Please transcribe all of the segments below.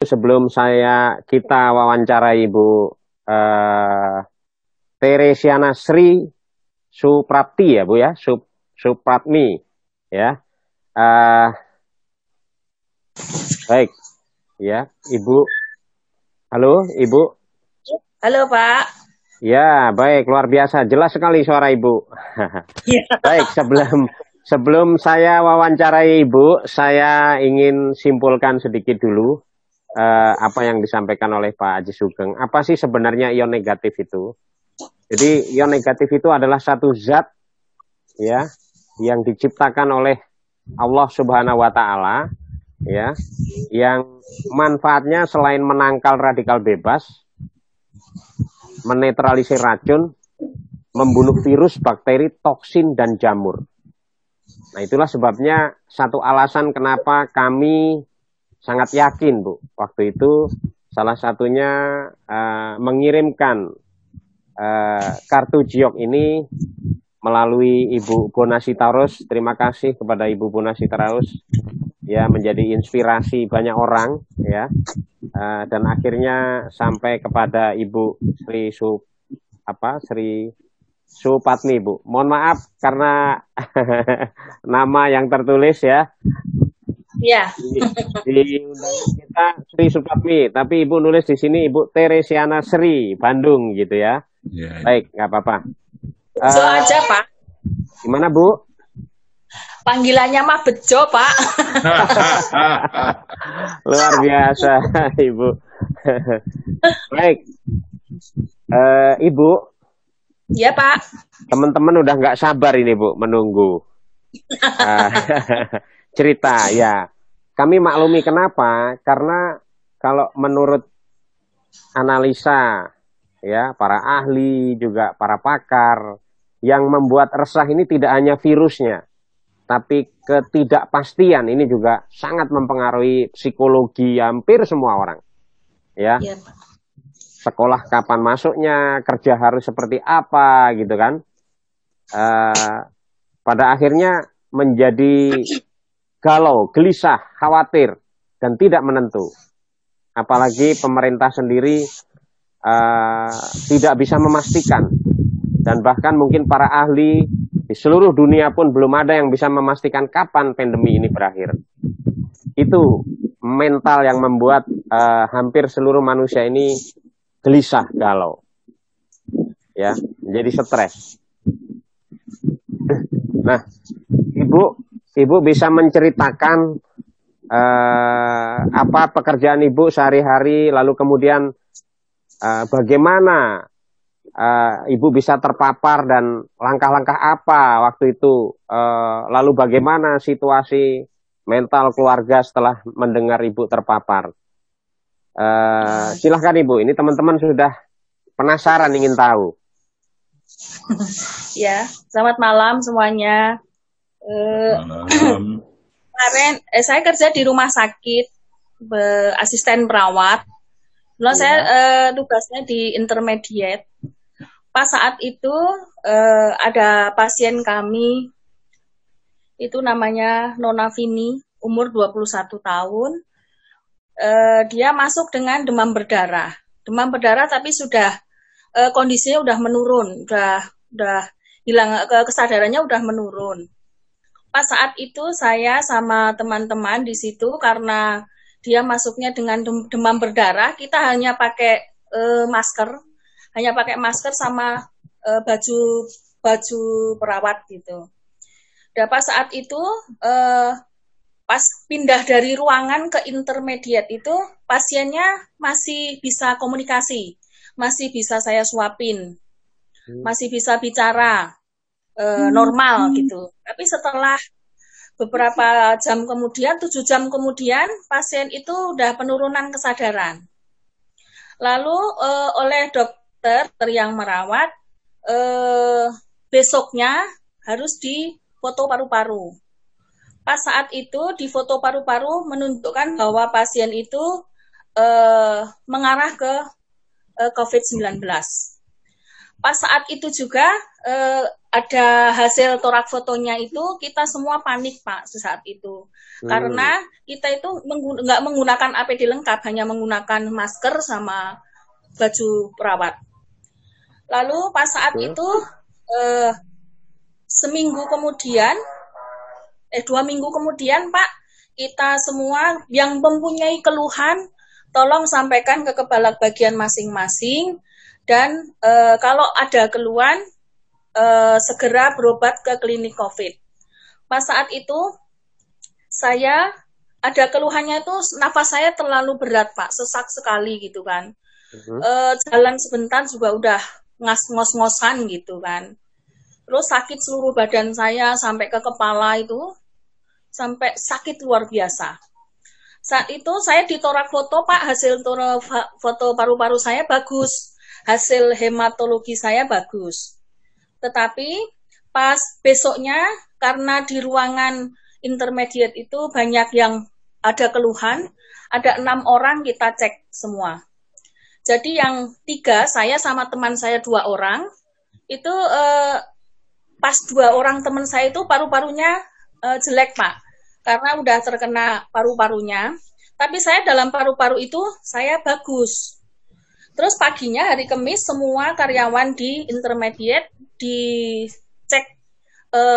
sebelum kita wawancara Ibu Teresiana Sri Suprapti ya Bu ya, Supratmi ya. Baik ya, Ibu. Halo Ibu. Halo Pak. Ya, baik, luar biasa, jelas sekali suara Ibu. Baik, sebelum saya wawancarai Ibu, saya ingin simpulkan sedikit dulu apa yang disampaikan oleh Pak Haji Sugeng. Apa sih sebenarnya ion negatif itu? Jadi ion negatif itu adalah satu zat ya yang diciptakan oleh Allah Subhanahu wa taala ya, yang manfaatnya selain menangkal radikal bebas, menetralisir racun, membunuh virus, bakteri, toksin, dan jamur. Nah, itulah sebabnya satu alasan kenapa kami sangat yakin, Bu. Waktu itu salah satunya mengirimkan kartu Giok ini melalui Ibu Bonasi Tarus. Terima kasih kepada Ibu Bonasi Tarus ya, menjadi inspirasi banyak orang ya. Dan akhirnya sampai kepada Ibu Sri Supatmi, Bu. Mohon maaf karena nama yang tertulis ya. Iya. Di undangan kita Sri Supatmi, tapi Ibu nulis di sini Ibu Teresiana Sri Bandung gitu ya. Yeah. Baik, nggak apa-apa. Bejo aja Pak. Gimana Bu? Panggilannya mah Bejo Pak. Luar biasa Ibu. Baik, Ibu. Iya Pak. Teman-teman udah nggak sabar ini Bu menunggu cerita ya. Kami maklumi kenapa? Karena kalau menurut analisa ya para ahli juga para pakar, yang membuat resah ini tidak hanya virusnya, tapi ketidakpastian ini juga sangat mempengaruhi psikologi hampir semua orang. Ya. Ya Pak. Sekolah kapan masuknya, kerja harus seperti apa gitu kan. Pada akhirnya menjadi galau, gelisah, khawatir, dan tidak menentu. Apalagi pemerintah sendiri tidak bisa memastikan. Dan bahkan mungkin para ahli di seluruh dunia pun belum ada yang bisa memastikan kapan pandemi ini berakhir. Itu mental yang membuat hampir seluruh manusia ini gelisah, galau. Ya, menjadi stres. Nah, Ibu bisa menceritakan apa pekerjaan Ibu sehari-hari, lalu kemudian bagaimana Ibu bisa terpapar dan langkah-langkah apa waktu itu, lalu bagaimana situasi mental keluarga setelah mendengar Ibu terpapar. Silahkan Ibu, ini teman-teman sudah penasaran ingin tahu. Ya, selamat malam semuanya. Kemarin saya kerja di rumah sakit, asisten perawat. Lalu saya tugasnya di intermediate. Pas saat itu ada pasien kami, itu namanya Nona Vini, umur 21 tahun. Dia masuk dengan demam berdarah. Demam berdarah tapi sudah kondisinya udah menurun, udah hilang, kesadarannya udah menurun. Pas saat itu saya sama teman-teman di situ, karena dia masuknya dengan demam berdarah, kita hanya pakai masker sama baju perawat gitu. Dan pas saat itu pas pindah dari ruangan ke intermediate itu, pasiennya masih bisa komunikasi, masih bisa saya suapin, masih bisa bicara normal gitu. Tapi setelah beberapa jam kemudian, 7 jam kemudian, pasien itu udah penurunan kesadaran. Lalu oleh dokter yang merawat, besoknya harus difoto paru-paru. Pas saat itu di foto paru-paru menunjukkan bahwa pasien itu mengarah ke COVID-19. Pas saat itu juga ada hasil torak fotonya itu, kita semua panik Pak saat itu. Karena kita itu nggak menggunakan APD lengkap, hanya menggunakan masker sama baju perawat. Lalu pas saat itu seminggu kemudian, 2 minggu kemudian Pak, kita semua yang mempunyai keluhan, tolong sampaikan ke kepala bagian masing-masing, dan kalau ada keluhan, segera berobat ke klinik COVID. Pas saat itu, saya ada keluhannya itu nafas saya terlalu berat Pak, sesak sekali gitu kan. Jalan sebentar juga udah ngos-ngosan gitu kan. Terus sakit seluruh badan saya sampai ke kepala itu, sampai sakit luar biasa. Saat itu saya ditorak foto Pak, hasil foto paru-paru saya bagus, hasil hematologi saya bagus. Tetapi pas besoknya karena di ruangan intermediate itu banyak yang ada keluhan, ada 6 orang kita cek semua. Jadi yang 3, saya sama teman saya 2 orang, itu pas 2 orang teman saya itu paru-parunya jelek Pak, karena udah terkena paru-parunya. Tapi saya dalam paru-paru itu saya bagus. Terus paginya hari Kamis semua karyawan di intermediate dicek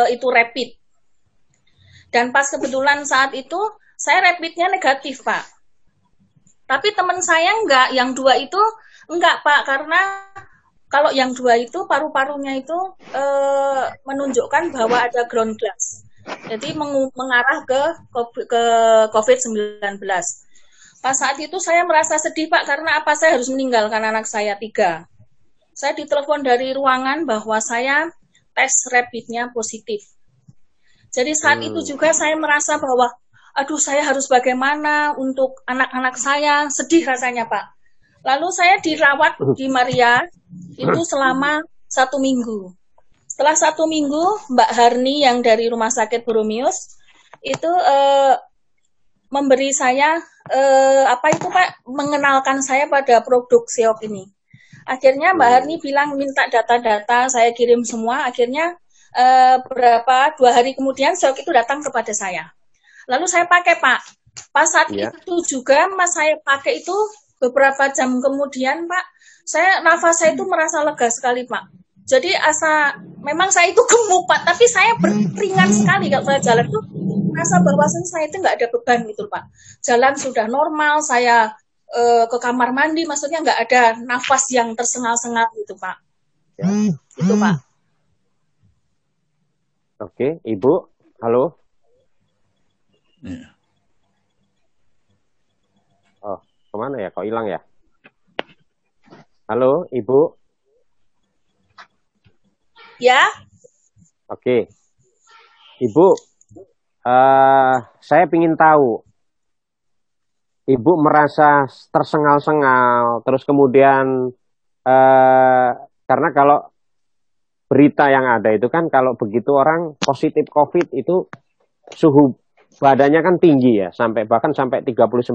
itu rapid. Dan pas kebetulan saat itu saya rapidnya negatif Pak. Tapi teman saya enggak, yang 2 itu enggak Pak, karena kalau yang 2 itu paru-parunya itu menunjukkan bahwa ada ground glass. Jadi mengarah ke COVID-19. Pas saat itu saya merasa sedih Pak, karena apa, saya harus meninggalkan anak saya 3. Saya ditelepon dari ruangan bahwa saya tes rapidnya positif. Jadi saat itu juga saya merasa bahwa, aduh saya harus bagaimana untuk anak-anak saya, sedih rasanya Pak. Lalu saya dirawat di Maria itu selama 1 minggu. Setelah 1 minggu, Mbak Harni yang dari Rumah Sakit Boromius itu memberi saya Pak, mengenalkan saya pada produk Seok ini. Akhirnya Mbak Harni bilang minta data-data, saya kirim semua. Akhirnya 2 hari kemudian Seok itu datang kepada saya. Lalu saya pakai Pak. Pas saat itu juga Mas saya pakai itu beberapa jam kemudian Pak, nafas saya itu merasa lega sekali Pak. Jadi memang saya itu gemuk Pak, tapi saya beringat sekali kalau saya jalan itu, merasa bahwa saya itu nggak ada beban gitu Pak. Jalan sudah normal, saya ke kamar mandi, maksudnya nggak ada nafas yang tersengal-sengal gitu Pak. Itu Pak. Oke, Ibu, halo. Oh, kemana ya? Kok hilang ya? Halo, Ibu. Ya. Oke. Ibu, saya ingin tahu, Ibu merasa tersengal-sengal, terus kemudian, karena kalau berita yang ada itu kan, kalau begitu orang positif COVID itu suhu badannya kan tinggi ya, bahkan sampai 39.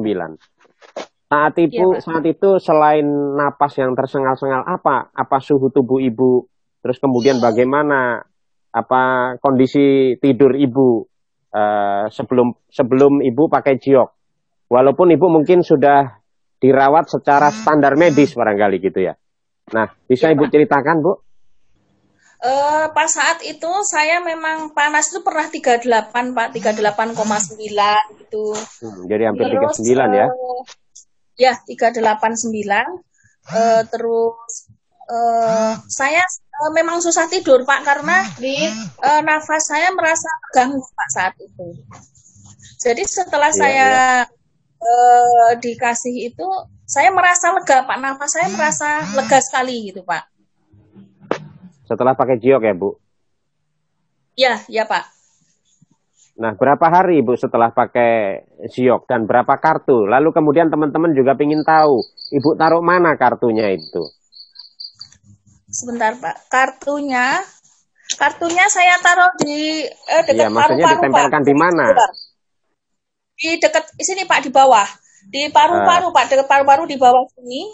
Saat itu selain napas yang tersengal-sengal, apa suhu tubuh Ibu? Terus kemudian bagaimana kondisi tidur Ibu sebelum Ibu pakai Jiok? Walaupun Ibu mungkin sudah dirawat secara standar medis barangkali gitu ya. Nah, bisa Ibu ceritakan, Bu? Pas saat itu saya memang panas itu pernah 38 Pak, 38,9 gitu. Jadi hampir 39 ya? Ya, 389. Terus saya memang susah tidur Pak, karena di nafas saya merasa ganggu Pak saat itu. Jadi setelah saya dikasih itu, saya merasa lega Pak, nafas saya merasa lega sekali gitu Pak. Setelah pakai Jiok ya Bu? Ya Pak. Nah, berapa hari Ibu setelah pakai Jiok dan berapa kartu? Lalu kemudian teman-teman juga ingin tahu, Ibu taruh mana kartunya itu? Sebentar Pak, kartunya saya taruh di dekat paru-paru Pak. Maksudnya ditempelkan di mana? Di dekat sini Pak, di bawah. Di paru-paru Pak, dekat paru-paru di bawah sini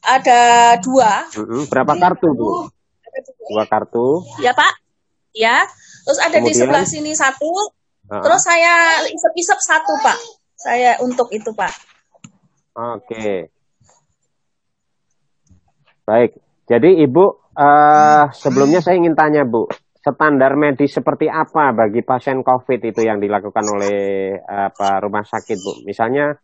ada 2. Berapa kartu Bu? Ada 2 kartu. Ya Pak, ya. Terus ada di Kemudian? sebelah sini 1. Terus saya isep-isep 1 Pak. Saya untuk itu Pak. Oke. Baik. Jadi Ibu, sebelumnya saya ingin tanya Bu, standar medis seperti apa bagi pasien COVID itu yang dilakukan oleh rumah sakit Bu? Misalnya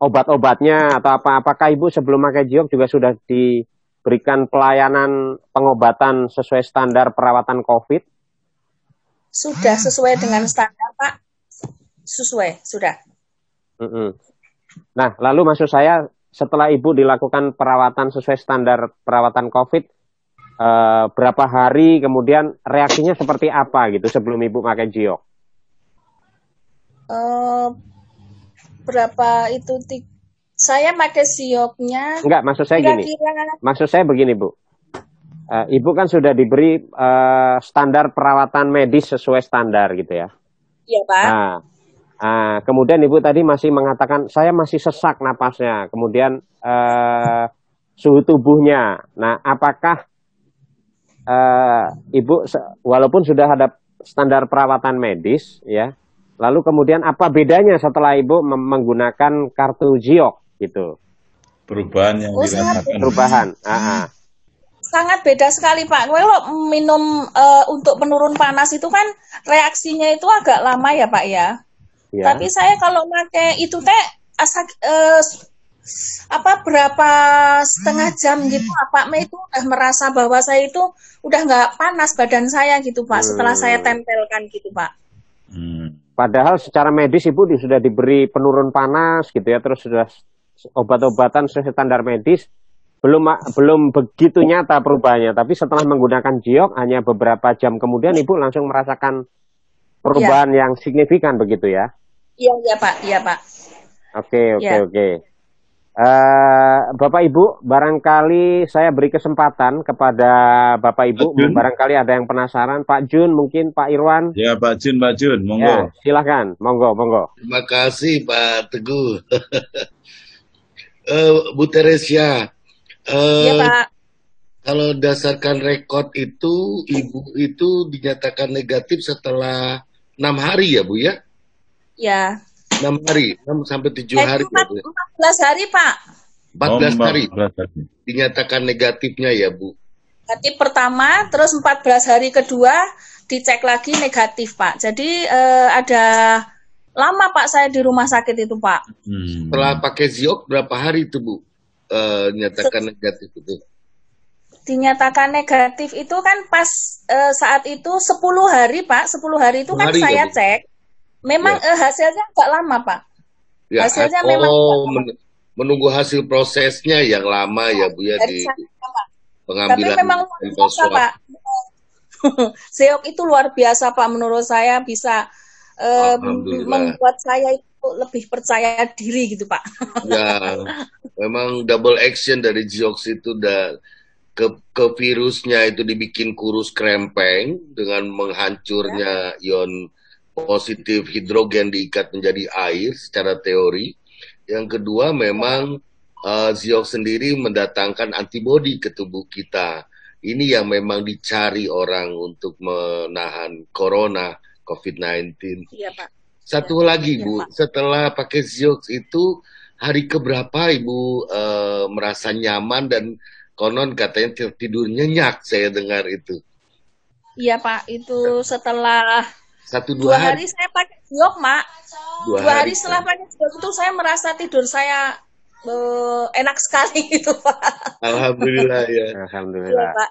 obat-obatnya atau apakah Ibu sebelum pakai Jiok juga sudah diberikan pelayanan pengobatan sesuai standar perawatan COVID? Sudah sesuai dengan standar Pak. Sesuai, sudah. Nah, lalu maksud saya setelah Ibu dilakukan perawatan sesuai standar perawatan COVID, berapa hari kemudian reaksinya seperti apa gitu sebelum Ibu pakai Jiok? Berapa itu? Saya pakai Jioknya. Enggak, maksud saya gini. Maksud saya begini Bu. Ibu kan sudah diberi standar perawatan medis sesuai standar gitu ya. Iya Pak. Kemudian Ibu tadi masih mengatakan saya masih sesak napasnya, kemudian suhu tubuhnya. Nah, apakah Ibu walaupun sudah ada standar perawatan medis ya, lalu kemudian apa bedanya setelah Ibu menggunakan kartu Jiok gitu? Perubahan yang dirasakan. Perubahan. Sangat beda sekali Pak. Kalau minum untuk penurun panas itu kan reaksinya itu agak lama ya Pak ya. Ya. Tapi saya kalau pakai itu berapa setengah jam gitu Pak itu udah merasa bahwa saya itu udah nggak panas badan saya gitu Pak setelah saya tempelkan gitu Pak. Padahal secara medis Ibu sudah diberi penurun panas gitu ya, terus sudah obat-obatan sesuai standar medis, belum begitu nyata perubahannya, tapi setelah menggunakan Jiok hanya beberapa jam kemudian Ibu langsung merasakan perubahan yang signifikan begitu ya? Iya Pak, iya Pak. Oke. Bapak Ibu, barangkali saya beri kesempatan kepada Bapak Ibu, barangkali ada yang penasaran. Pak Jun, mungkin Pak Irwan. Ya Pak Jun, monggo. Ya, silakan, monggo. Terima kasih Pak Teguh. Bu Teresia, ya Pak. Kalau berdasarkan rekod itu, Ibu itu dinyatakan negatif setelah 6 hari ya Bu ya? Ya. 6 hari, 6 sampai 7 hari. 14 hari Pak. 14 hari dinyatakan negatifnya ya Bu? Negatif pertama, terus 14 hari kedua dicek lagi negatif Pak. Jadi ada lama Pak saya di rumah sakit itu Pak. Setelah pakai Jiok berapa hari itu Bu dinyatakan negatif itu? Dinyatakan negatif itu kan pas saat itu 10 hari Pak. 10 hari itu kan saya cek. Memang hasilnya agak lama Pak. Ya, hasilnya memang menunggu hasil prosesnya yang lama ya Bu ya di pengambilan. Tapi memang luar biasa Pak. Jiok itu luar biasa Pak menurut saya, bisa membuat saya itu lebih percaya diri gitu Pak. Ya, memang double action dari Jiok itu ke virusnya itu dibikin kurus krempeng dengan menghancurnya ion positif hidrogen diikat menjadi air secara teori. Yang kedua memang Jiok sendiri mendatangkan antibodi ke tubuh kita. Ini yang memang dicari orang untuk menahan corona COVID-19. Iya Pak. Satu lagi Bu, setelah pakai Jiok itu hari keberapa Ibu merasa nyaman dan konon katanya tidur nyenyak, saya dengar itu. Iya Pak, itu setelah 1-2 hari saya pakai Jiok, Mak. 2 hari setelah pakai Jiok itu saya merasa tidur saya enak sekali itu, Pak. Alhamdulillah ya. Alhamdulillah. Iya, Pak.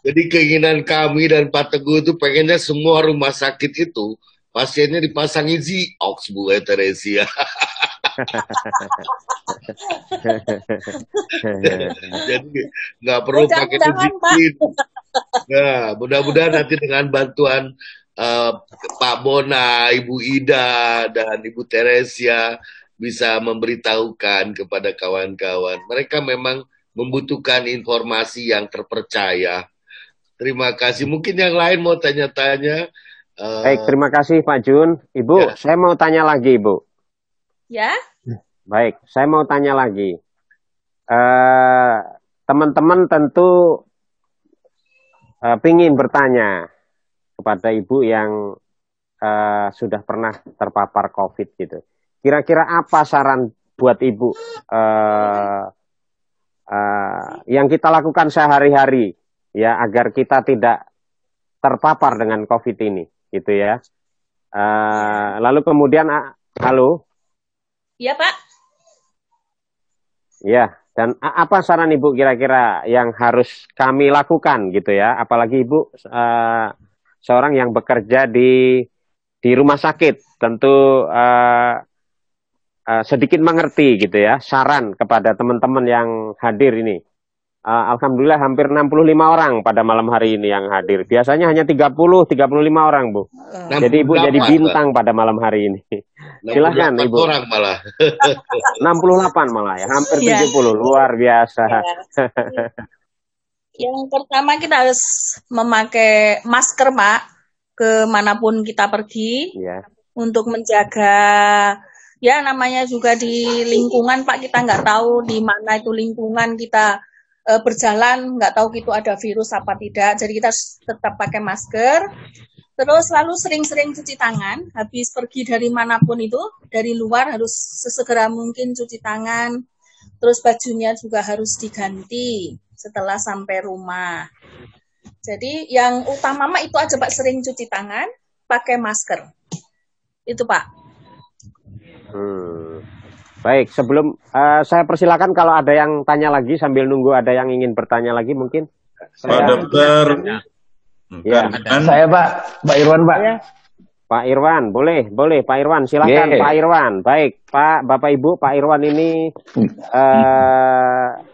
Jadi keinginan kami dan Pak Teguh itu pengennya semua rumah sakit itu pasiennya dipasangi Ziox Bu Teresia. Jadi nggak perlu pakai Zikit. Nah, mudah-mudahan nanti dengan bantuan Pak Bona, Ibu Ida, dan Ibu Teresia bisa memberitahukan kepada kawan-kawan. Mereka memang membutuhkan informasi yang terpercaya. Terima kasih. Mungkin yang lain mau tanya-tanya. Baik, terima kasih Pak Jun. Ibu, saya mau tanya lagi, Ibu. Ya. Baik, saya mau tanya lagi. teman-teman tentu ingin bertanya kepada Ibu yang sudah pernah terpapar COVID gitu. Kira-kira apa saran buat Ibu yang kita lakukan sehari-hari ya agar kita tidak terpapar dengan COVID ini, gitu ya. Lalu kemudian, halo? Iya Pak. Ya, dan apa saran Ibu kira-kira yang harus kami lakukan gitu ya? Apalagi Ibu seorang yang bekerja di rumah sakit, tentu sedikit mengerti gitu ya, saran kepada teman-teman yang hadir ini. Alhamdulillah hampir 65 orang pada malam hari ini yang hadir. Biasanya hanya 30-35 orang, Bu. Jadi Ibu jadi bintang pada malam hari ini. Silahkan Ibu. Orang malah. 68 malah ya, hampir 70, luar biasa. Yang pertama kita harus memakai masker, Pak, kemanapun kita pergi, untuk menjaga, ya namanya juga di lingkungan, Pak, kita nggak tahu di mana itu lingkungan kita berjalan, nggak tahu gitu ada virus apa tidak, jadi kita tetap pakai masker, terus selalu sering-sering cuci tangan, habis pergi dari manapun itu, dari luar harus sesegera mungkin cuci tangan, terus bajunya juga harus diganti setelah sampai rumah. Jadi yang utama mah itu aja Pak, sering cuci tangan, pakai masker, itu Pak. Baik, sebelum saya persilakan kalau ada yang tanya lagi sambil nunggu ada yang ingin bertanya lagi mungkin. Pak Dokter. Ya, saya Pak Irwan Pak. Ya. Pak Irwan, boleh Pak Irwan, silakan Pak Irwan. Baik, Pak, Bapak Ibu, Pak Irwan ini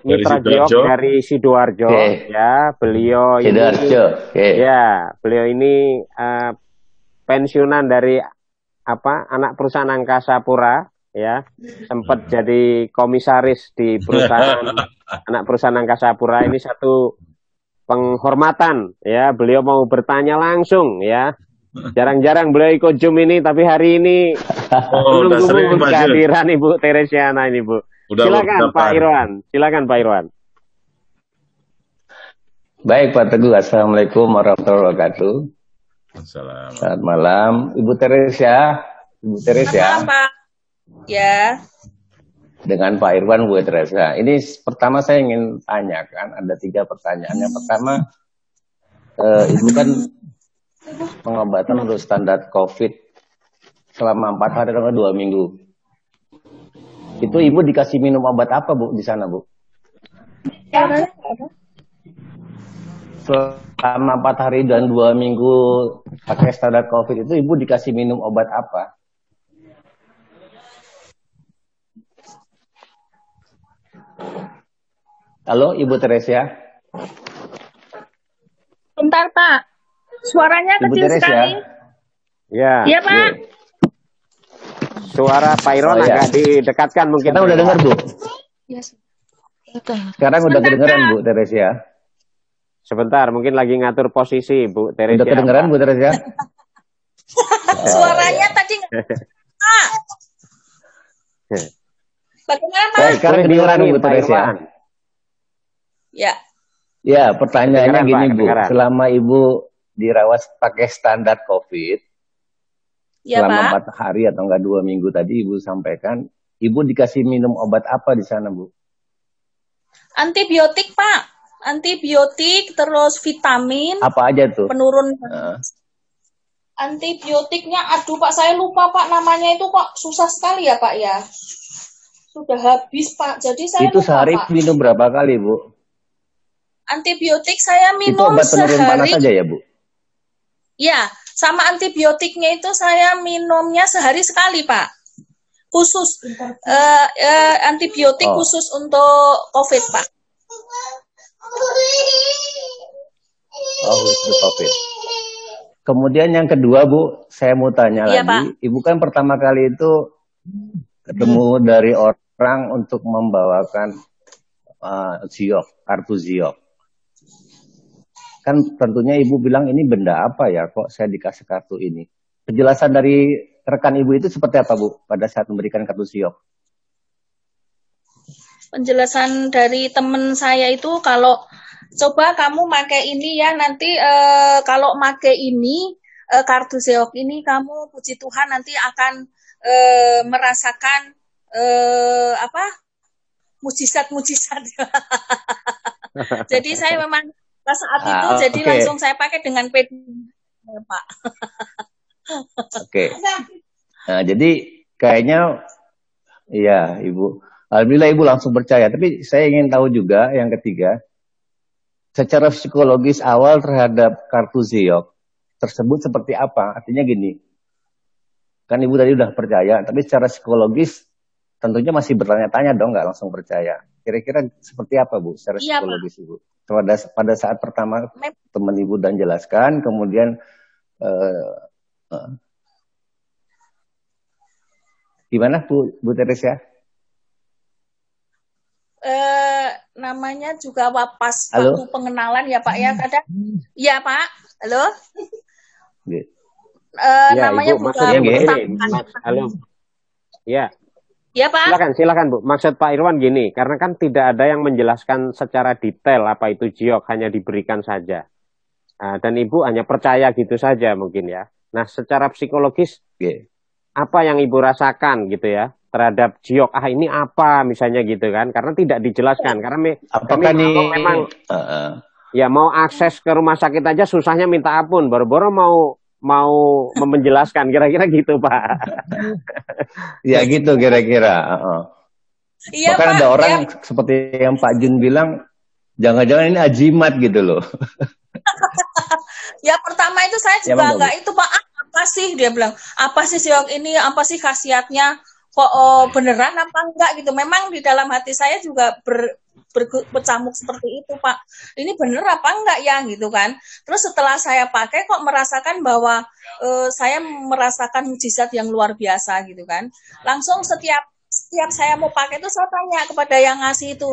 mitra Geok dari Sidoarjo, ya, beliau ini, ya, beliau ini pensiunan dari anak perusahaan Angkasa Pura. Ya, sempat jadi komisaris di perusahaan anak perusahaan Angkasa Pura. Ini satu penghormatan ya, beliau mau bertanya langsung ya. Jarang-jarang beliau ikut Zoom ini, tapi hari ini menunggu kehadiran Ibu Teresiana ini, Bu. Silakan Pak Irwan, silakan Pak Irwan. Baik Pak Teguh, Assalamualaikum warahmatullahi wabarakatuh. Assalamualaikum. Selamat malam, Ibu Teresia. Ibu Teresia. Selamat malam Pak. Ya. Dengan Pak Irwan, Bu Teresa. Ini pertama saya ingin tanyakan, ada 3 pertanyaan. Yang pertama, Ibu kan pengobatan untuk standar COVID selama 4 hari atau 2 minggu. Itu Ibu dikasih minum obat apa Bu di sana Bu? Selama 4 hari dan 2 minggu pakai standar COVID itu Ibu dikasih minum obat apa? Halo, Ibu Teresia. Bentar, Pak. Suaranya Ibu kecil Teresia. sekali. Ya. Iya, Pak. Suara Pak Irwan agak didekatkan mungkin. Sekarang udah dengar, Bu? Yes. Sekarang udah kedengeran, Bu Teresia. Sebentar, mungkin lagi ngatur posisi, Bu Teresia. Udah kedengeran, Bu Teresia? Suaranya tadi Pak. Bagaimana, Pak? Baik, sekarang kedengeran, Bu Teresia. Ya. Ya, pertanyaannya gini, Bu. Kedengeran. Selama Ibu dirawat pakai standar COVID, Ya, selama Pak. 4 hari atau enggak 2 minggu tadi Ibu sampaikan, Ibu dikasih minum obat apa di sana, Bu? Antibiotik, Pak. Antibiotik, terus vitamin. Apa aja tuh? Penurun. Antibiotiknya, aduh Pak, saya lupa Pak namanya itu kok susah sekali ya Pak ya. Sudah habis Pak, jadi saya Itu lupa, sehari Pak. minum berapa kali, Bu? Antibiotik saya Itu minum obat penurun panas sehari. saja ya, Bu? Ya, sama antibiotiknya itu saya minumnya sehari sekali Pak. Khusus antibiotik khusus untuk COVID Pak. Oh, khusus COVID. Kemudian yang kedua, Bu, saya mau tanya Iya, lagi. Ibu kan pertama kali itu ketemu dari orang untuk membawakan Ziok, kartu Ziok. Kan tentunya Ibu bilang ini benda apa ya, kok saya dikasih kartu ini. Penjelasan dari rekan Ibu itu seperti apa, Bu, pada saat memberikan kartu Ziok? Penjelasan dari temen saya itu kalau coba kamu pakai ini ya nanti kalau pakai ini kartu Zeok ini kamu puji Tuhan nanti akan merasakan apa mujizat-mujizat. Jadi saya memang saat itu jadi langsung saya pakai dengan PD, Pak. Oke. Nah, jadi kayaknya iya, Ibu. Alhamdulillah Ibu langsung percaya. Tapi saya ingin tahu juga yang ketiga, secara psikologis awal terhadap kartu Zeok tersebut seperti apa? Artinya gini, kan Ibu tadi udah percaya, tapi secara psikologis tentunya masih bertanya-tanya dong, nggak langsung percaya. Kira-kira seperti apa, Bu, secara psikologis, Ibu? Pada saat pertama teman Ibu dan jelaskan, kemudian gimana, Bu Teresia? Namanya juga pas waktu pengenalan ya Pak ya, kadang ya Pak, halo. Namanya Ibu, maksudnya begini, halo. Ya. Ya Pak. Silakan Bu. Maksud Pak Irwan gini, karena kan tidak ada yang menjelaskan secara detail apa itu Zeok, hanya diberikan saja. Dan Ibu hanya percaya gitu saja mungkin ya. Nah, secara psikologis, apa yang Ibu rasakan gitu ya terhadap Zeok? Ini apa misalnya gitu kan? Karena tidak dijelaskan. Karena kami memang ya mau akses ke rumah sakit aja susahnya minta ampun. Baru-baru mau menjelaskan kira-kira gitu Pak. Ya gitu kira-kira. Iya, bahkan Pak, ada orang seperti yang Pak Jun bilang, jangan-jangan ini ajimat gitu loh. Ya pertama itu saya juga enggak itu Pak, apa sih dia bilang, apa sih Zeok ini, apa sih khasiatnya, kok beneran apa enggak gitu. Memang di dalam hati saya juga bercamuk seperti itu Pak, ini bener apa enggak ya gitu kan. Terus setelah saya pakai kok merasakan bahwa saya merasakan mujizat yang luar biasa gitu kan. Langsung setiap saya mau pakai itu saya tanya kepada yang ngasih itu,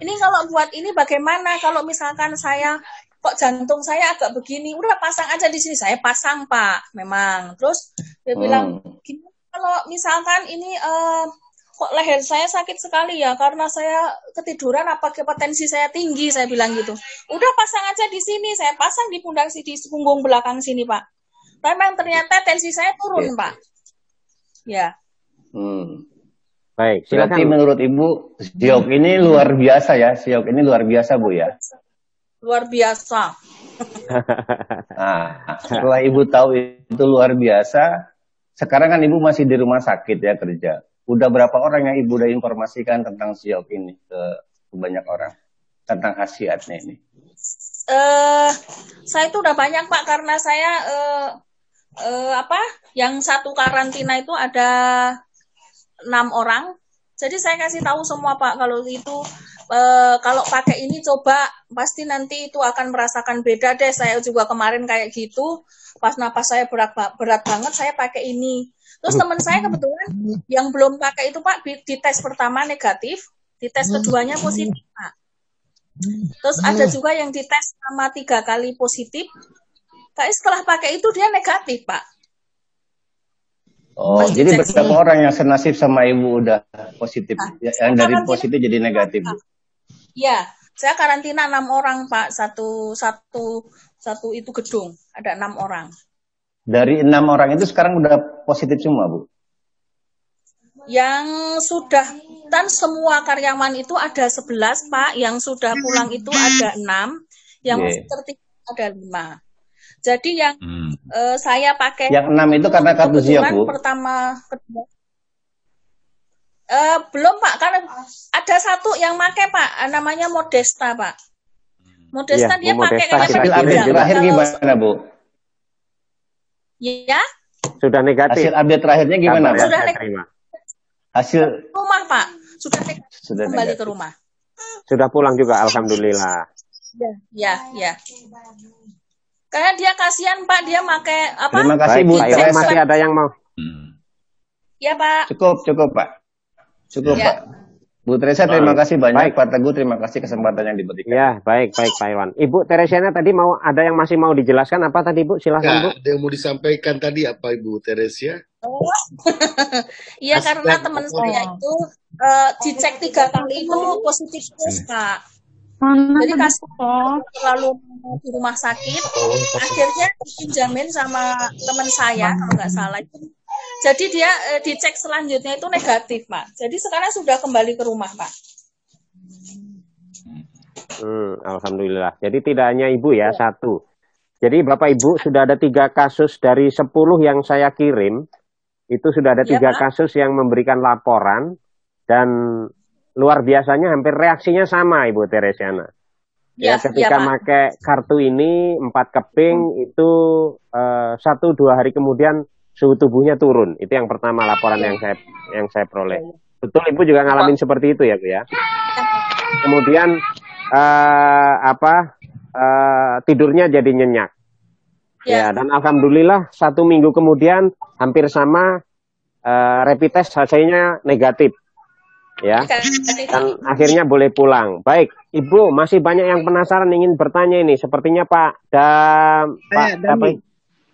ini kalau buat ini bagaimana, kalau misalkan saya kok jantung saya agak begini, udah pasang aja di sini. Saya pasang Pak memang. Terus dia bilang gini, kalau misalkan ini kok leher saya sakit sekali ya karena saya ketiduran apa potensi saya tinggi, saya bilang gitu. Udah pasang aja di sini, saya pasang di pundak di punggung belakang sini Pak. Memang ternyata tensi saya turun Pak. Ya. Baik, silakan. Berarti menurut Ibu Zeok ini luar biasa ya, Zeok ini luar biasa Bu ya. Luar biasa. Nah, setelah Ibu tahu itu luar biasa, sekarang kan Ibu masih di rumah sakit ya kerja. Udah berapa orang yang Ibu udah informasikan tentang Zeok ini ke banyak orang tentang khasiatnya ini? Saya itu udah banyak Pak, karena saya yang satu karantina itu ada 6 orang. Jadi saya kasih tahu semua Pak, kalau itu kalau pakai ini coba pasti nanti itu akan merasakan beda deh. Saya juga kemarin kayak gitu, pas napas saya berat banget saya pakai ini. Terus teman saya kebetulan yang belum pakai itu Pak, di tes pertama negatif, di tes keduanya positif Pak. Terus ada juga yang dites sama 3 kali positif, tapi setelah pakai itu dia negatif Pak. Oh, jadi berapa orang yang senasib sama Ibu udah positif, yang dari positif jadi negatif? Iya, saya karantina 6 orang Pak, satu itu gedung, ada 6 orang. Dari 6 orang itu sekarang udah positif semua, Bu? Yang sudah, dan semua karyawan itu ada 11, Pak. Yang sudah pulang itu ada 6. Yang tertiga ada 5. Jadi yang saya pakai... Yang 6 itu karena kartu Zeok, Bu? Pertama, kedua. Belum, Pak. Karena ada satu yang pakai, Pak. Namanya Modesta, Pak. Modesta dia pakai... Hasil update terakhir gimana, Bu? Ya. Sudah negatif. Hasil update terakhirnya gimana, Pak? Sudah negatif. Hasil rumah, Pak. Sudah negatif. Sudah kembali negatif. ke rumah. Sudah pulang juga, alhamdulillah. Ya. Karena dia kasihan, Pak. Dia pakai apa? Terima kasih, Bu. Masih ada yang mau? Ya, Pak. Cukup, Pak. Cukup, Pak. Bu Teresa terima kasih Baik. banyak, Pak Teguh terima kasih kesempatan yang diberikan. Ya, baik Pak Irwan. Ibu Teresiana tadi ada yang masih mau dijelaskan apa tadi Bu? Silahkan Bu. Ada yang mau disampaikan tadi apa Ibu Teresia? Iya, karena teman saya itu dicek 3 kali itu positif terus, Kak. Jadi kasih terlalu di rumah sakit, akhirnya dipinjamin sama teman saya kalau nggak salah itu. Jadi dia dicek selanjutnya itu negatif, Pak. Jadi sekarang sudah kembali ke rumah, Pak. Alhamdulillah. Jadi tidak hanya Ibu ya, satu. Jadi Bapak Ibu sudah ada 3 kasus dari 10 yang saya kirim. Itu sudah ada 3 kasus yang memberikan laporan. Dan luar biasanya hampir reaksinya sama Ibu Teresiana. Ya, ketika pakai kartu ini 4 keping itu 1-2 hari kemudian suhu tubuhnya turun. Itu yang pertama laporan yang saya peroleh. Betul Ibu juga ngalamin seperti itu ya Bu ya. Kemudian tidurnya jadi nyenyak. Ya, dan alhamdulillah 1 minggu kemudian hampir sama rapid test hasilnya negatif. Ya, dan akhirnya boleh pulang. Baik, Ibu masih banyak yang penasaran ingin bertanya ini. Sepertinya Pak Dani.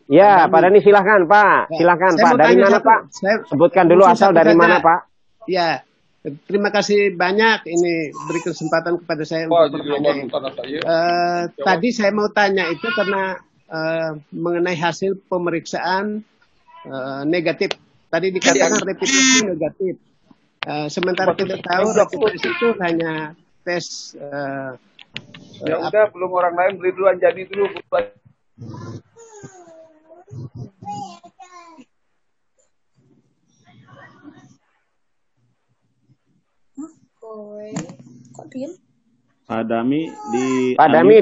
Ya, Pak Dani silahkan Pak. Silahkan Pak. Dari mana Pak? Sebutkan dulu asal dari mana Pak. Ya, terima kasih banyak ini beri kesempatan kepada saya untuk bertanya. Tadi saya mau tanya itu karena mengenai hasil pemeriksaan negatif. Tadi dikatakan rapid test negatif. Sementara kita tahu rapid test itu hanya tes. Ya udah, belum orang lain beli duluan, jadi dulu. Pak Dami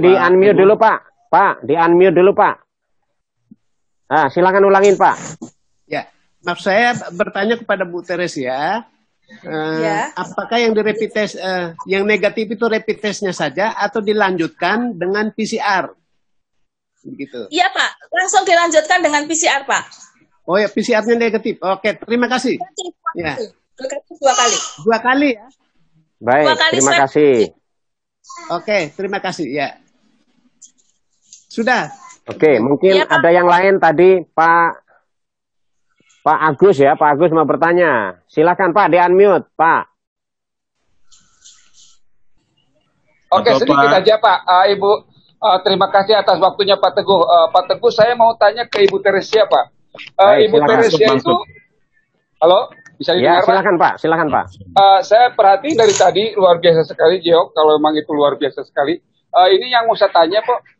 di unmute dulu Pak. Pak, di unmute dulu Pak. Silakan ulangin Pak. Ya, maaf saya bertanya kepada Bu Teresia. Apakah yang di rapid test yang negatif itu rapid testnya saja atau dilanjutkan dengan PCR? Begitu. Iya Pak, langsung dilanjutkan dengan PCR Pak. Oh ya, PCR-nya negatif. Oke, terima kasih. Ya. 2 kali. 2 kali ya. Baik, terima kasih. Oke, terima kasih ya. Sudah. Oke, mungkin ada yang lain tadi Pak Agus ya, Pak Agus mau bertanya. Silakan Pak, di-unmute Pak. Oke, sedikit aja Pak. Ibu, terima kasih atas waktunya Pak Teguh. Pak Teguh, saya mau tanya ke Ibu Teresia Pak. Ibu Teresia itu, halo, bisa didengar Pak? Silakan Pak. Saya perhati dari tadi luar biasa sekali, Jok. Kalau memang itu luar biasa sekali. Ini yang mau saya tanya Pak.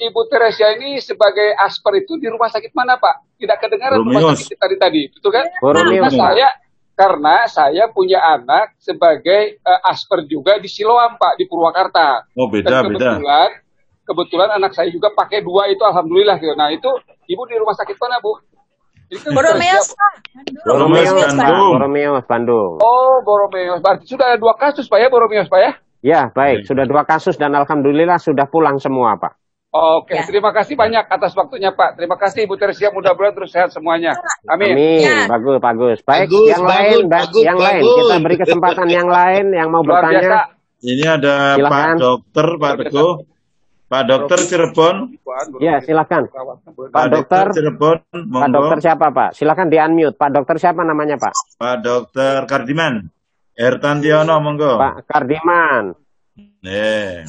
Ibu Teresia ini sebagai asper itu di rumah sakit mana Pak? Tidak kedengaran rumah sakit tadi, betul kan? Karena saya punya anak sebagai asper juga di Siloam Pak, di Purwakarta. Oh beda. Kebetulan anak saya juga pakai 2 itu, alhamdulillah. Nah itu Ibu di rumah sakit mana Bu? Boromeus Pak. Boromeus Bandung. Oh Boromeus, berarti sudah ada 2 kasus Pak ya Boromeus Pak ya? Ya baik, sudah 2 kasus dan alhamdulillah sudah pulang semua Pak. Oke, terima kasih banyak atas waktunya Pak. Terima kasih Ibu Teresia, mudah-mudahan terus sehat semuanya. Amin. Bagus. Baik, yang lain kita beri kesempatan yang lain yang mau bertanya. Ini ada silakan. Pak Dokter, Pak Teguh. Pak Dokter Cirebon. Ya, silakan. Pak Dokter Cirebon. Pak Dokter siapa Pak? Silakan di-unmute. Pak Dokter siapa namanya Pak? Pak Dokter Kardiman. Ertantiono, monggo. Pak Kardiman.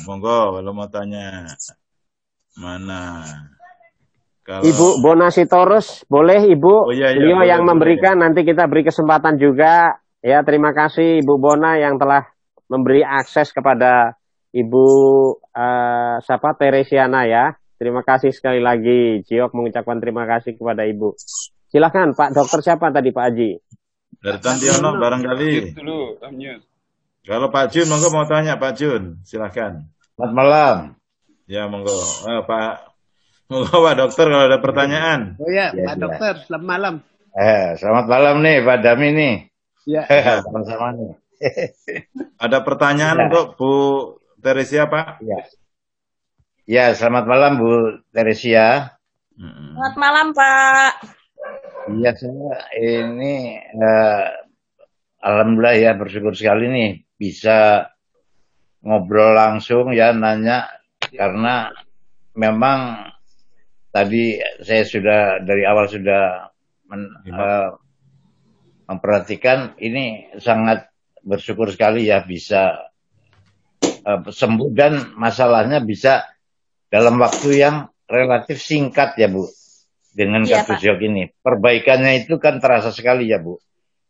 Monggo, kalau mau tanya. Mana? Kalau... Ibu Bona Sitorus, boleh Ibu? Beliau yang memberikan, nanti kita beri kesempatan juga. Ya, terima kasih Ibu Bona yang telah memberi akses kepada Ibu Teresiana ya. Terima kasih sekali lagi. Jiok mengucapkan terima kasih kepada Ibu. Silakan Pak Dokter siapa tadi Pak Haji? Dari Tantiono barangkali. Kalau Pak Jun, monggo mau tanya Pak Jun, silakan. Selamat malam. Ya monggo, Pak Dokter kalau ada pertanyaan. Oh ya, Pak Dokter, selamat malam. Selamat malam nih Pak Dami nih. Ya. Sama-sama nih. Ada pertanyaan untuk Bu Teresia Pak? Ya, selamat malam Bu Teresia. Selamat malam Pak. Iya, saya ini alhamdulillah ya, bersyukur sekali nih bisa ngobrol langsung ya, nanya, karena memang tadi saya sudah dari awal sudah memperhatikan, ini sangat bersyukur sekali ya bisa sembuh dan masalahnya bisa dalam waktu yang relatif singkat ya Bu, dengan Iya, kartu Pak. Giok ini. Perbaikannya itu kan terasa sekali ya Bu.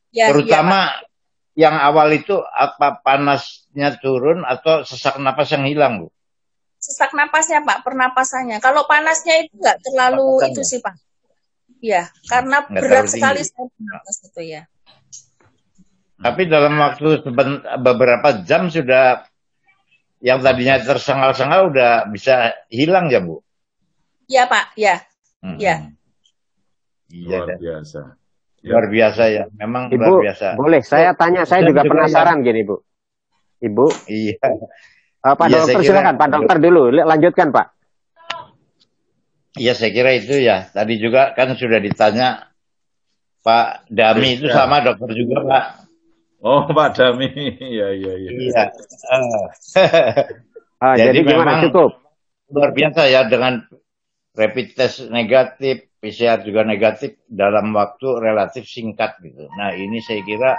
Ya, iya, Terutama Pak. yang awal itu apa panasnya turun atau sesak napas yang hilang Bu? Sesak napasnya Pak, pernapasannya. Kalau panasnya itu nggak terlalu Pernapasannya. itu sih Pak. Ya, karena Nggak berat terlalu sekali tinggi. saya bernapas itu ya. Tapi dalam waktu beberapa jam sudah, yang tadinya tersengal-sengal udah bisa hilang ya Bu? Iya Pak, ya. Ya. Iya, Luar biasa. luar biasa ya, memang Ibu, luar biasa. boleh saya tanya, saya Dan juga juga penasaran gini Bu. Ibu, Iya. Pak Iya, saya dokter kira- silakan, Pak dokter dulu, lanjutkan Pak. Iya, saya kira itu ya. Tadi juga kan sudah ditanya Pak Dami itu Ya. sama dokter juga Pak. Oh, Pak Dami. Iya. Iya. Jadi gimana, memang cukup? luar biasa ya, dengan rapid test negatif, PCR juga negatif dalam waktu relatif singkat gitu. Nah ini saya kira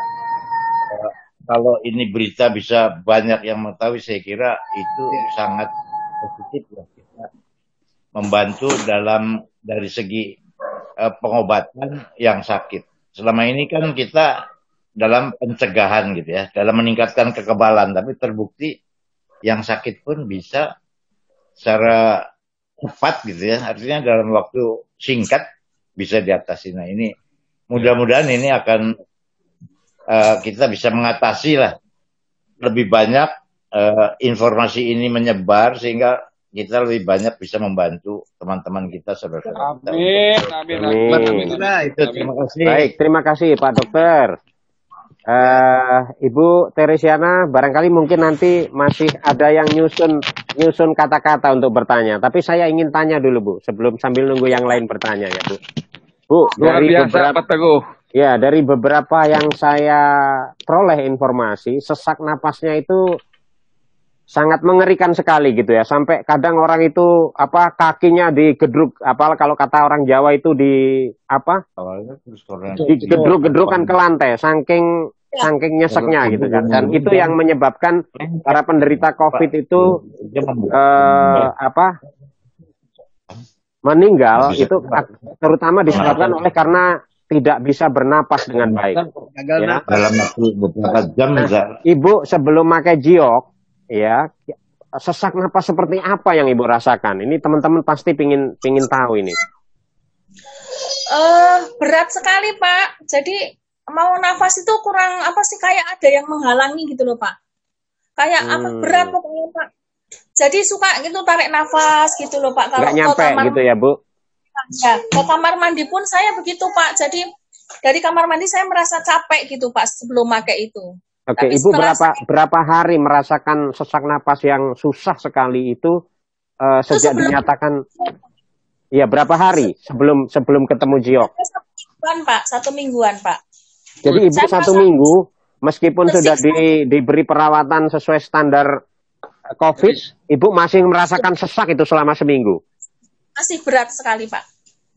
kalau ini berita bisa banyak yang mengetahui, saya kira itu sangat positif ya, kita membantu dari segi pengobatan yang sakit. Selama ini kan kita dalam pencegahan gitu ya, dalam meningkatkan kekebalan, tapi terbukti yang sakit pun bisa secara cepat gitu ya, artinya dalam waktu singkat bisa diatasi. Nah ini mudah-mudahan ini akan kita bisa mengatasi lah, lebih banyak informasi ini menyebar sehingga kita lebih banyak bisa membantu teman-teman kita, saudara-saudara kita. Amin. Terima kasih. Baik, terima kasih Pak dokter. Ibu Teresiana, barangkali mungkin nanti masih ada yang nyusun kata-kata untuk bertanya. Tapi saya ingin tanya dulu Bu, sebelum sambil nunggu yang lain bertanya ya Bu. Bu, Luar dari biasa beberapa, Pak Teguh. ya dari beberapa yang saya peroleh informasi, sesak napasnya itu sangat mengerikan sekali gitu ya. Sampai kadang orang itu kakinya digedruk, kalau kata orang Jawa itu digedruk-gedrukan ke lantai, saking nyeseknya gitu kan. Dan itu yang menyebabkan para penderita COVID itu meninggal, itu terutama disebabkan karena tidak bisa bernapas dengan baik. Ya. Dalam waktu beberapa jam Ibu sebelum pakai Giok, ya, sesak napas seperti apa yang Ibu rasakan? Ini teman-teman pasti pingin tahu ini. Berat sekali Pak. Jadi mau nafas itu kurang kayak ada yang menghalangi gitu loh Pak. Kayak berat pokoknya Pak. Jadi suka gitu tarik nafas gitu loh Pak. Kalau nggak nyampe gitu ya Bu? Ya, ke kamar mandi pun saya begitu Pak. Jadi dari kamar mandi saya merasa capek gitu Pak sebelum pakai itu. Oke, Tapi Ibu berapa hari merasakan sesak napas yang susah sekali itu sejak dinyatakan? Iya, berapa hari sebelum ketemu Giok? 1 mingguan Pak, 1 mingguan Pak. Jadi Ibu 1 minggu meskipun sudah diberi perawatan sesuai standar COVID, Ibu masih merasakan sesak itu selama seminggu? Masih berat sekali Pak.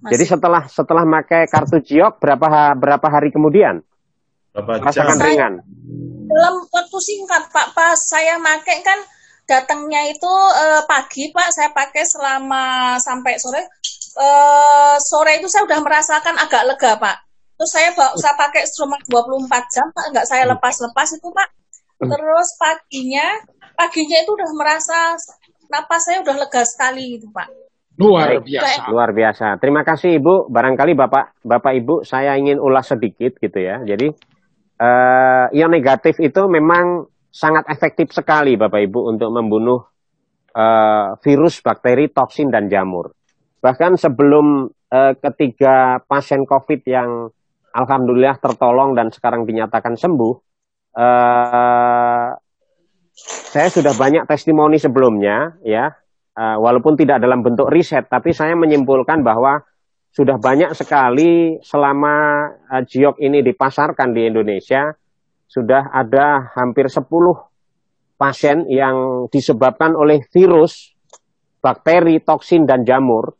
Masih. Jadi setelah pakai kartu Giok berapa hari kemudian? Berapa Rasakan jam? ringan? Dalam waktu singkat Pak, pas saya pakai kan datangnya itu pagi Pak, saya pakai sampai sore. Sore itu saya udah merasakan agak lega Pak. Terus saya pakai selama 24 jam Pak, nggak saya lepas-lepas itu Pak. Terus paginya itu udah merasa napas saya udah lega sekali gitu Pak. Luar biasa. Terima kasih Ibu. Barangkali Bapak Ibu saya ingin ulas sedikit gitu ya. Jadi ion negatif itu memang sangat efektif sekali Bapak Ibu untuk membunuh virus, bakteri, toksin, dan jamur. Bahkan sebelum ketiga pasien COVID yang alhamdulillah tertolong dan sekarang dinyatakan sembuh, saya sudah banyak testimoni sebelumnya ya, walaupun tidak dalam bentuk riset, tapi saya menyimpulkan bahwa sudah banyak sekali selama Giok ini dipasarkan di Indonesia, sudah ada hampir 10 pasien yang disebabkan oleh virus, bakteri, toksin, dan jamur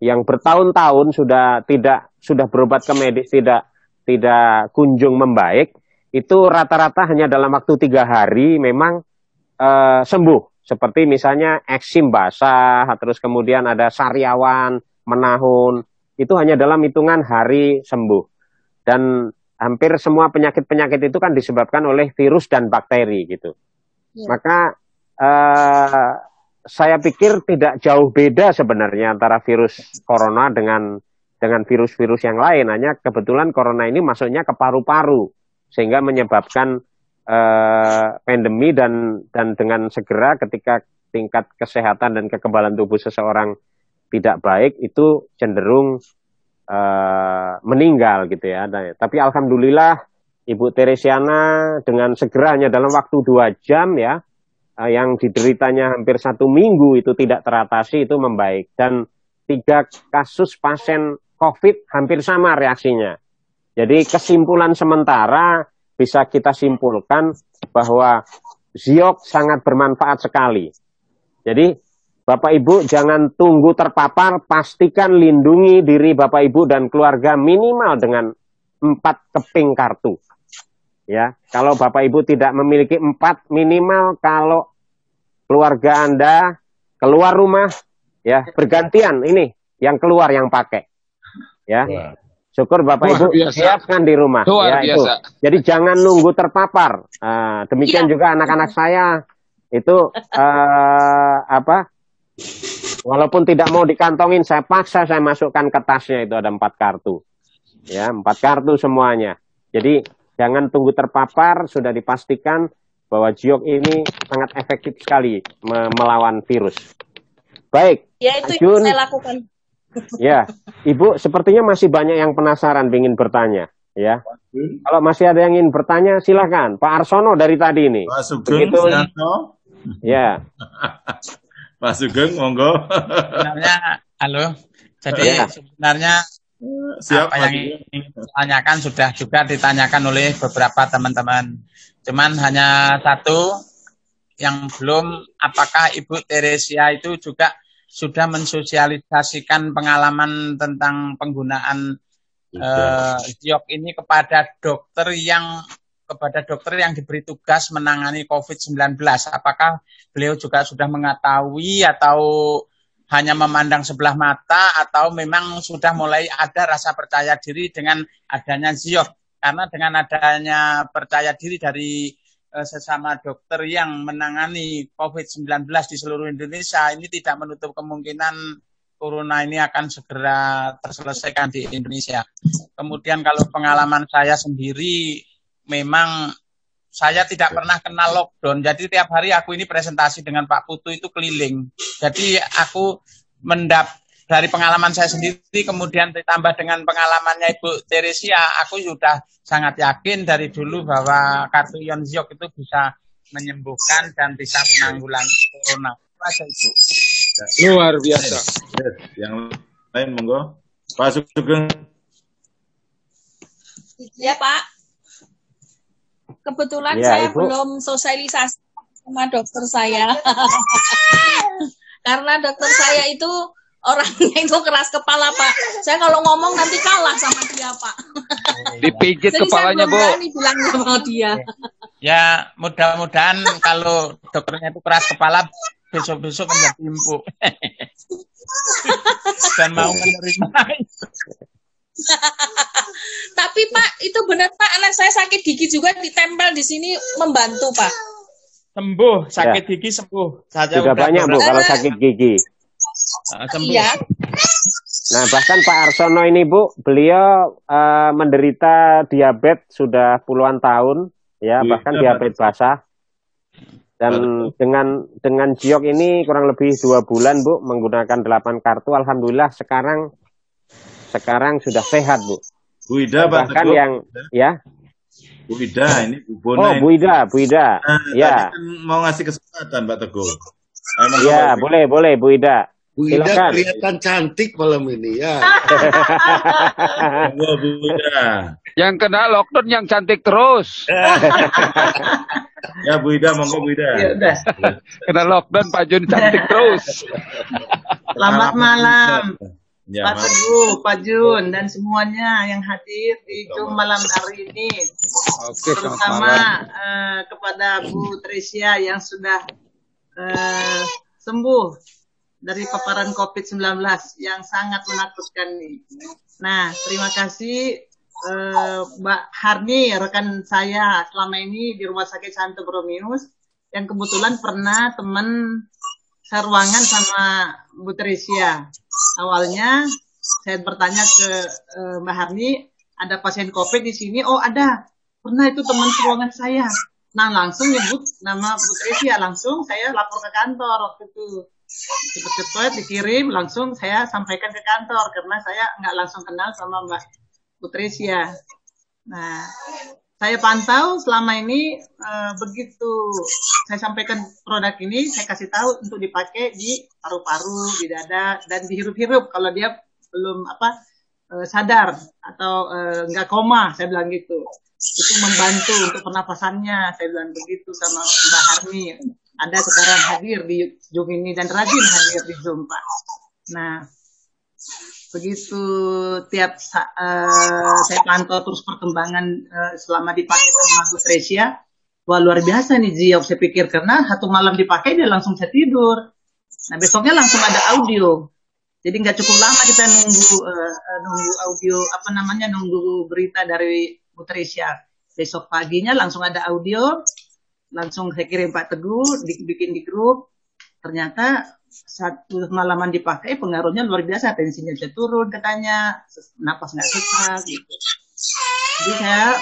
yang bertahun-tahun sudah berobat ke medis tidak kunjung membaik. Itu rata-rata hanya dalam waktu 3 hari memang sembuh. Seperti misalnya eksim basah, terus kemudian ada sariawan, menahun, itu hanya dalam hitungan hari sembuh. Dan hampir semua penyakit-penyakit itu kan disebabkan oleh virus dan bakteri gitu. Ya. Maka saya pikir tidak jauh beda sebenarnya antara virus corona dengan virus-virus yang lain. Hanya kebetulan corona ini masuknya ke paru-paru sehingga menyebabkan pandemi dan dengan segera ketika tingkat kesehatan dan kekebalan tubuh seseorang tidak baik itu cenderung meninggal gitu ya. Tapi alhamdulillah Ibu Teresiana dengan segeranya dalam waktu 2 jam ya, yang dideritanya hampir 1 minggu itu tidak teratasi, itu membaik. Dan 3 kasus pasien COVID hampir sama reaksinya. Jadi kesimpulan sementara bisa kita simpulkan bahwa Ziok sangat bermanfaat sekali. Jadi Bapak Ibu jangan tunggu terpapar, pastikan lindungi diri Bapak Ibu dan keluarga minimal dengan 4 keping kartu. Ya, kalau Bapak Ibu tidak memiliki 4, minimal kalau keluarga Anda keluar rumah, ya bergantian ini yang keluar yang pakai. Ya. Syukur Bapak Ibu siapkan di rumah. Ya, itu. Jadi jangan nunggu terpapar. Demikian juga anak-anak saya itu walaupun tidak mau dikantongin, saya paksa saya masukkan ke tasnya, itu ada 4 kartu. Ya, 4 kartu semuanya. Jadi jangan tunggu terpapar, sudah dipastikan bahwa Ziok ini sangat efektif sekali melawan virus. Baik. Ya, itu yang saya lakukan. Ya, Ibu sepertinya masih banyak yang penasaran ingin bertanya, ya. Kalau masih ada yang ingin bertanya, silakan. Pak Arsono dari tadi ini. Pak Sugeng, ya. Pak Sugeng, monggo. Sebenarnya, halo. Jadi sebenarnya apa yang ingin ditanyakan sudah juga ditanyakan oleh beberapa teman-teman. Cuman hanya satu yang belum, apakah Ibu Teresia itu juga sudah mensosialisasikan pengalaman tentang penggunaan Ziok ini kepada dokter yang diberi tugas menangani COVID-19. Apakah beliau juga sudah mengetahui atau hanya memandang sebelah mata, atau memang sudah mulai ada rasa percaya diri dengan adanya Ziok? Karena dengan adanya percaya diri dari sesama dokter yang menangani COVID-19 di seluruh Indonesia, ini tidak menutup kemungkinan corona ini akan segera terselesaikan di Indonesia. Kemudian kalau pengalaman saya sendiri, memang saya tidak pernah kenal lockdown. Jadi tiap hari aku ini presentasi dengan Pak Putu itu keliling. Jadi aku dari pengalaman saya sendiri, kemudian ditambah dengan pengalamannya Ibu Teresia, aku sudah sangat yakin dari dulu bahwa kartu Ion Ziok itu bisa menyembuhkan dan bisa menanggulangi corona. Itu Ibu. Luar biasa. Yang lain monggo. Pak Sugeng. Ya Pak. Kebetulan saya Ibu belum sosialisasi sama dokter saya. Karena dokter saya itu orangnya itu keras kepala Pak. Saya kalau ngomong nanti kalah sama dia Pak. Dipijit kepalanya Bu. Jadi bilangnya sama dia. Ya mudah-mudahan kalau dokternya itu keras kepala, besok-besok menjadi empuk. Dan mau menerima. Tapi Pak, itu benar Pak, anak saya sakit gigi juga ditempel di sini membantu Pak. Sembuh, sakit gigi sembuh. Saja sudah banyak Bu kalau sakit gigi. Sembuh. Iya. Nah bahkan Pak Arsono ini Bu, beliau menderita diabetes sudah puluhan tahun, ya bahkan diabetes basah. Dan dengan Ziok ini kurang lebih 2 bulan Bu menggunakan 8 kartu, alhamdulillah sekarang sudah sehat Bu. Bu Ida, bahkan yang ya. Bu Ida ini Bu Bona. Oh Bu Ida, ya. Kan mau ngasih kesempatan Pak Teguh. Ya boleh Bu Ida. Bu Ida kelihatan cantik malam ini ya. Monggo Bu Ida. Yang kena lockdown yang cantik terus. Ya Bu Ida, monggo Bu Ida. Ya udah. Kena lockdown Pak Jun cantik terus. Selamat malam. Ya, Pak Teguh, Pak Jun, dan semuanya yang hadir di Zoom malam hari ini. Oke, terutama kepada Bu Tresia yang sudah sembuh dari paparan COVID-19 yang sangat menakutkan nih. Nah, terima kasih Mbak Harni, rekan saya selama ini di Rumah Sakit Santo Boromius, yang kebetulan pernah teman seruangan sama Bu Tresia. Awalnya saya bertanya ke Mbak Harni, ada pasien COVID di sini? Oh ada, pernah itu teman seruangan saya. Nah langsung nyebut nama Bu Tresia, langsung saya lapor ke kantor waktu itu. Cepet-cepet dikirim, langsung saya sampaikan ke kantor karena saya nggak langsung kenal sama Mbak Bu Tresia. Nah, saya pantau selama ini begitu saya sampaikan produk ini, saya kasih tahu untuk dipakai di paru-paru, di dada, dan dihirup-hirup kalau dia belum sadar atau nggak koma, saya bilang gitu. Itu membantu untuk pernapasannya, saya bilang begitu sama Mbak Harni. Ada sekarang hadir di Zoom ini dan rajin hadir di Zoom, Pak. Nah, begitu tiap saya pantau terus perkembangan selama dipakai sama Bu Tresia. Wah luar biasa nih Ziok, saya pikir karena satu malam dipakai dia langsung bisa tidur. Nah besoknya langsung ada audio. Jadi nggak cukup lama kita nunggu audio nunggu berita dari Bu Tresia. Besok paginya langsung ada audio, langsung saya kirim Pak Teguh, dibikin di grup. Ternyata satu malaman dipakai pengaruhnya luar biasa, tensinya bisa turun katanya, napas nggak sesak gitu. Jadi saya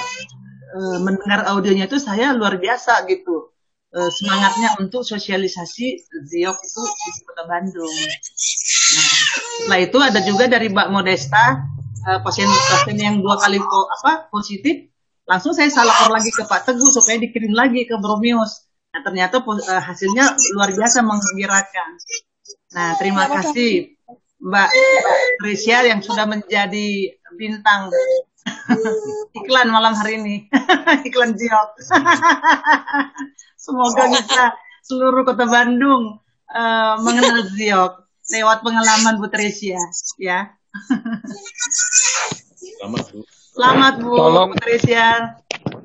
mendengar audionya itu saya luar biasa gitu, semangatnya untuk sosialisasi Ziok itu di Kota Bandung. Nah, setelah itu ada juga dari Mbak Modesta, pasien yang 2 kali positif, langsung saya lapor lagi ke Pak Teguh supaya dikirim lagi ke Boromius. Nah, ternyata hasilnya luar biasa menggembirakan. Nah, terima kasih Mbak Tresia yang sudah menjadi bintang iklan malam hari ini. Iklan Ziok. Semoga kita seluruh Kota Bandung mengenal Ziok lewat pengalaman Bu Tresia, ya. Selamat Bu Tresia.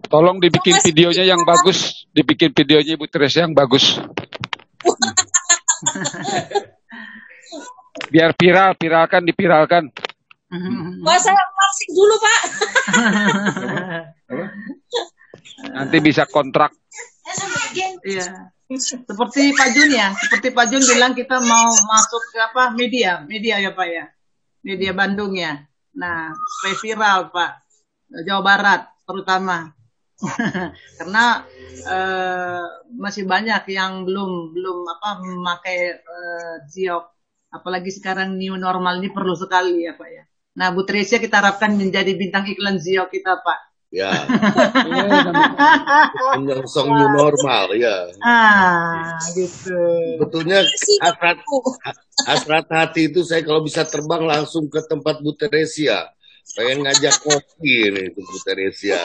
Tolong dibikin videonya yang bagus, dibikin videonya Ibu Tresia yang bagus. Biar dipiralkan. Wah, saya masih dulu, Pak. Nanti bisa kontrak. Iya. Seperti Pak Jun ya, seperti Pak Jun bilang kita mau masuk ke media ya Pak ya, media Bandung ya. Nah, supaya viral Pak, Jawa Barat terutama. Karena masih banyak yang belum memakai Ziok, apalagi sekarang new normal ini perlu sekali ya Pak ya. Nah Bu Tresia kita harapkan menjadi bintang iklan Ziok kita Pak. Ya, menyongsong new normal ya. Gitu. Betulnya hasrat hati itu saya kalau bisa terbang langsung ke tempat Bu Tresia. Pengen ngajak kopi nih Bu Tresia.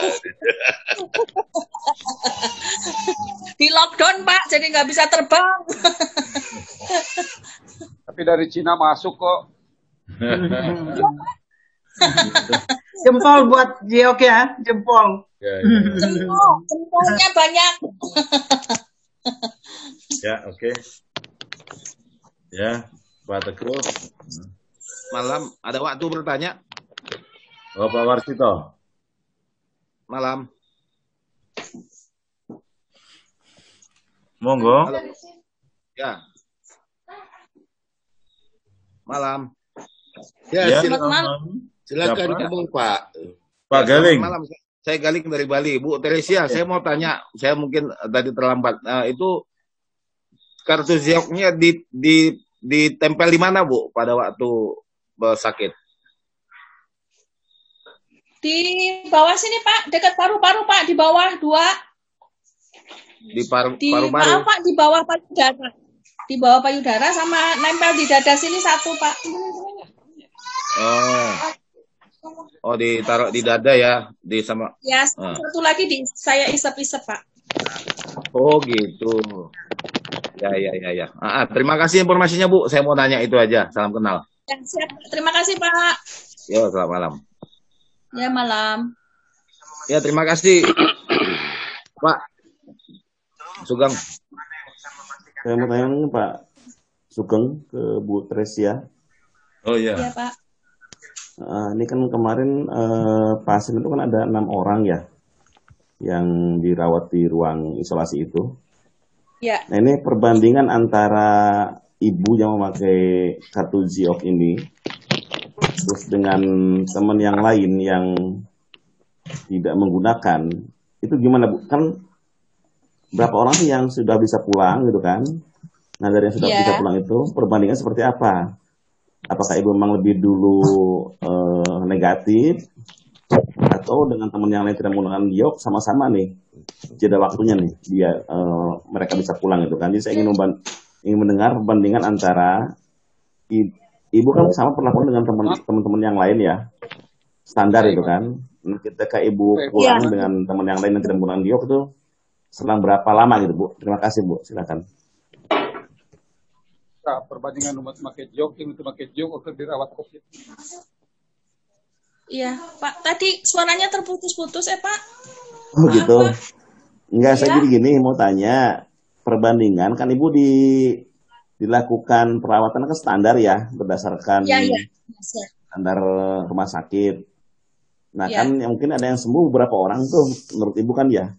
Di lockdown Pak, jadi nggak bisa terbang. Tapi dari Cina masuk kok. Jempol buat Ziok ya, jempol. Jempolnya banyak. Ya, oke. Ya, Pak Teguh. Malam, ada waktu bertanya? Oh, Pak Warsito. Malam. Monggo. Halo. Ya. Malam. Ya, silakan ngomong Pak. Pak Galing. Malam. Saya Galing dari Bali. Bu Tresia, saya mau tanya, saya mungkin tadi terlambat. Itu kartu Zioknya ditempel di mana Bu pada waktu sakit? Di bawah sini Pak, dekat paru-paru Pak, di bawah 2. Di paru-paru. Maaf Pak, di bawah payudara. di bawah payudara sama nempel di dada sini satu, Pak. Oh, ditaruh di dada ya, di sama. Ya, satu lagi saya isep-isep, Pak. Oh, gitu. Ya. Terima kasih informasinya, Bu. Saya mau tanya itu aja. Salam kenal. Ya, siap. Terima kasih, Pak. Yo, selamat malam. Ya, malam. Ya, terima kasih, Pak Sugeng. Saya mau tanya Pak Sugeng ke Bu Tresia. Oh iya. Iya, Pak. Ini kan kemarin pasien itu kan ada 6 orang ya yang dirawat di ruang isolasi itu. Ya. Nah, ini perbandingan antara ibu yang memakai kartu Ziok ini terus dengan teman yang lain yang tidak menggunakan, itu gimana, Bu? Kan berapa orang sih yang sudah bisa pulang gitu kan? Nah, dari yang sudah bisa pulang itu perbandingan seperti apa? Apakah ibu memang lebih dulu negatif, atau dengan teman yang lain tidak menggunakan Ziok sama-sama nih jeda waktunya nih dia mereka bisa pulang gitu kan? Jadi saya ingin mendengar perbandingan antara ibu kan sama perlakuan dengan teman-teman yang lain ya, standar itu kan. Nah, ketika ibu pulang dengan teman yang lain yang tidak menggunakan Ziok itu selang berapa lama gitu, Bu? Terima kasih, Bu. Silakan. Nah, perbandingan umat pakai Ziok yang itu pakai Ziok waktu dirawat COVID. Iya, Pak. Tadi suaranya terputus-putus, Pak. Oh, gitu. Enggak, saya gini mau tanya perbandingan kan ibu dilakukan perawatan kan standar ya berdasarkan standar rumah sakit. Nah kan mungkin ada yang sembuh beberapa orang tuh menurut ibu kan ya.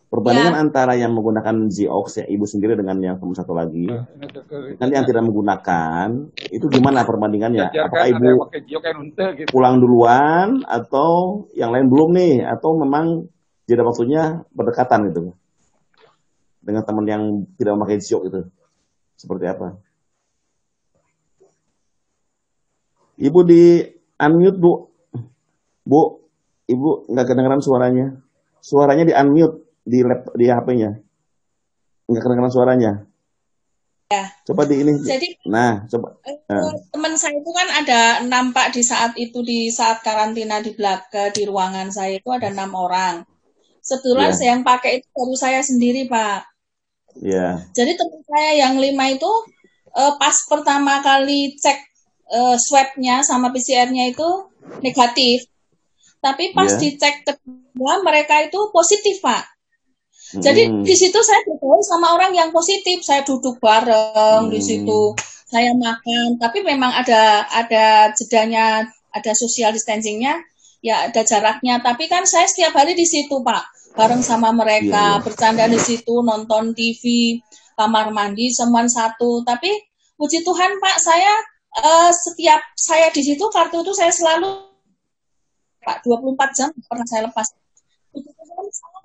Perbandingan antara yang menggunakan Ziox ya ibu sendiri dengan yang teman satu lagi. Kan yang tidak menggunakan itu gimana perbandingannya? Apakah ibu pulang duluan atau yang lain belum nih? Atau memang jeda waktunya berdekatan gitu dengan teman yang tidak memakai Ziox itu? Seperti apa? Ibu di unmute, Bu. Bu, ibu nggak kedengeran suaranya. Suaranya di unmute di HP-nya. Nggak kedengeran suaranya. Ya. Coba di ini. Jadi, coba. Teman saya itu kan ada nampak di saat karantina di belakang di ruangan saya itu ada 6 orang. Sebetulnya yang pakai itu baru saya sendiri, Pak. Iya. Jadi teman saya yang 5 itu pas pertama kali cek swab-nya sama PCR-nya itu negatif. Tapi pas dicek kedua mereka itu positif, Pak. Jadi di situ saya bergaul sama orang yang positif. Saya duduk bareng di situ. Saya makan, tapi memang ada jedanya, ada social distancing-nya, ya ada jaraknya. Tapi kan saya setiap hari di situ, Pak. Bareng sama mereka, bercanda di situ, nonton TV, kamar mandi, semuanya satu. Tapi puji Tuhan, Pak, saya setiap saya di situ kartu itu saya selalu Pak 24 jam pernah saya lepas. Puji Tuhan, saya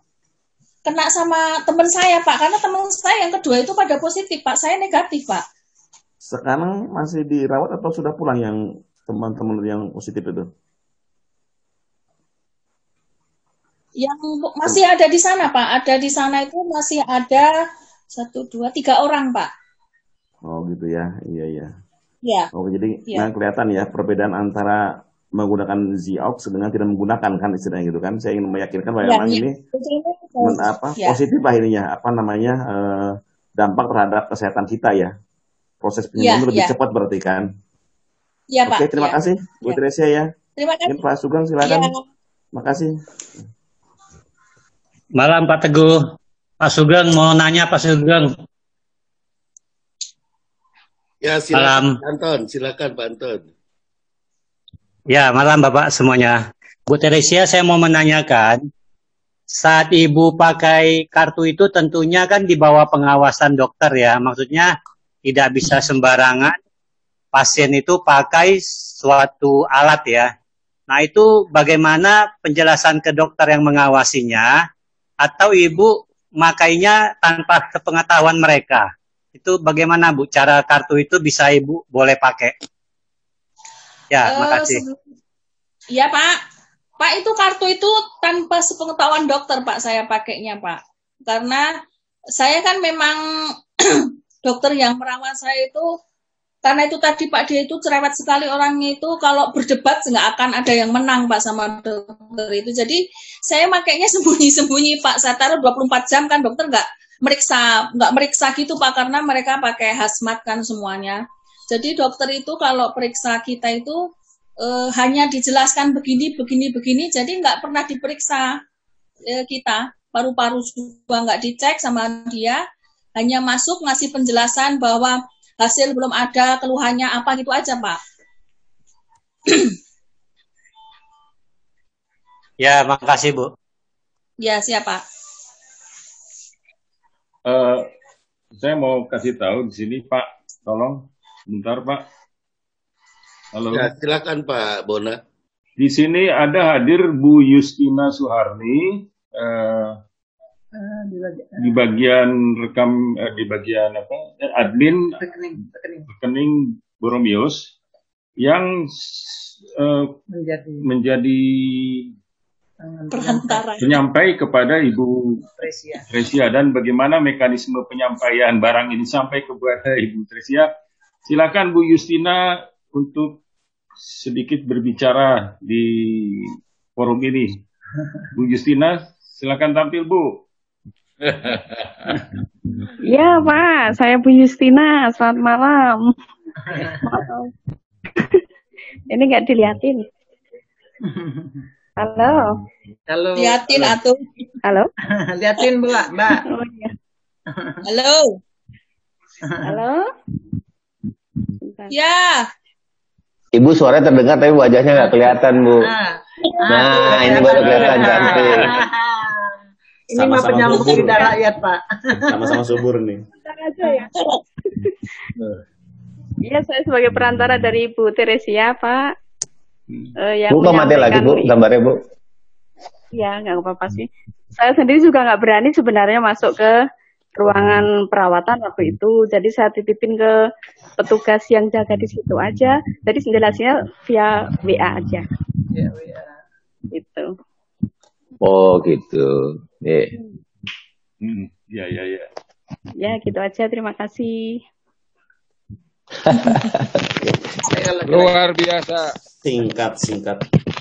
kena sama teman saya, Pak, karena teman saya yang kedua itu pada positif, Pak. Saya negatif, Pak. Sekarang masih dirawat atau sudah pulang yang teman-teman yang positif itu? Yang masih ada di sana, Pak. Ada di sana itu masih ada 1, 2, 3 orang, Pak. Oh gitu ya, iya. Ya. Oh jadi nah kelihatan ya perbedaan antara menggunakan Ziox dengan tidak menggunakan kan istilahnya gitu kan. Saya ingin meyakinkan bahwa memang ini positif lah ininya, dampak terhadap kesehatan kita ya. Proses penyembuhan lebih cepat berarti kan. Iya, Pak. Oke, terima kasih Bu Tresia ya. Terima kasih. Pak Sugeng silakan. Terima kasih. Malam Pak Teguh. Pak Sugeng mau nanya Pak Sugeng. Ya silakan Pak Anton, silakan Pak Anton. Ya, malam Bapak semuanya. Bu Teresia, saya mau menanyakan, saat Ibu pakai kartu itu tentunya kan di bawah pengawasan dokter ya, maksudnya tidak bisa sembarangan pasien itu pakai suatu alat ya. Nah itu bagaimana penjelasan ke dokter yang mengawasinya, atau Ibu makainya tanpa sepengetahuan mereka? Itu bagaimana Bu, cara kartu itu bisa Ibu boleh pakai? Ya, makasih. Ya Pak, itu kartu itu tanpa sepengetahuan dokter Pak saya pakainya Pak. Karena saya kan memang dokter yang merawat saya itu, karena itu tadi Pak, dia itu cerewet sekali orangnya itu, kalau berdebat nggak akan ada yang menang Pak sama dokter itu. Jadi saya makanya sembunyi-sembunyi Pak, saya taruh 24 jam kan dokter nggak meriksa gitu Pak, karena mereka pakai hazmat kan semuanya. Jadi dokter itu kalau periksa kita itu hanya dijelaskan begini, jadi nggak pernah diperiksa kita, paru-paru juga nggak dicek sama dia, hanya masuk ngasih penjelasan bahwa hasil belum ada, keluhannya apa gitu aja, Pak. Ya, makasih, Bu. Ya, siapa? Saya mau kasih tahu di sini, Pak. Tolong, bentar, Pak. Halo. Ya, silakan Pak Bona. Di sini ada hadir Bu Justina Suharni. Di bagian rekam, di bagian apa? Admin rekening Boromius yang menjadi perantara penyampai kepada Ibu Tresia, dan bagaimana mekanisme penyampaian barang ini sampai kepada Ibu Tresia. Silakan Bu Justina untuk sedikit berbicara di forum ini. Bu Justina, silakan tampil, Bu. Ya Pak, saya Bu Justina, selamat malam. Ini nggak diliatin. Halo. Halo. Liatin atuh. Halo. Liatin Mbak. Oh, iya. Halo. Halo. Ya. Ibu suaranya terdengar tapi wajahnya nggak kelihatan, Bu. Nah, ini baru kelihatan cantik. Ini mah penyambung lidah rakyat, Pak. Sama-sama subur nih. Aja ya. Iya, saya sebagai perantara dari Bu Teresia, Pak. Yang Bu, kok mati lagi, Bu, gambarnya, Bu? Iya, nggak apa-apa sih. Saya sendiri juga nggak berani sebenarnya masuk ke ruangan perawatan waktu itu. Jadi saya titipin ke petugas yang jaga di situ aja. Jadi jelasinnya via WA aja. Ya, WA. Gitu. Oh, gitu. Ya. Ya, gitu aja. Terima kasih. Luar biasa. Singkat,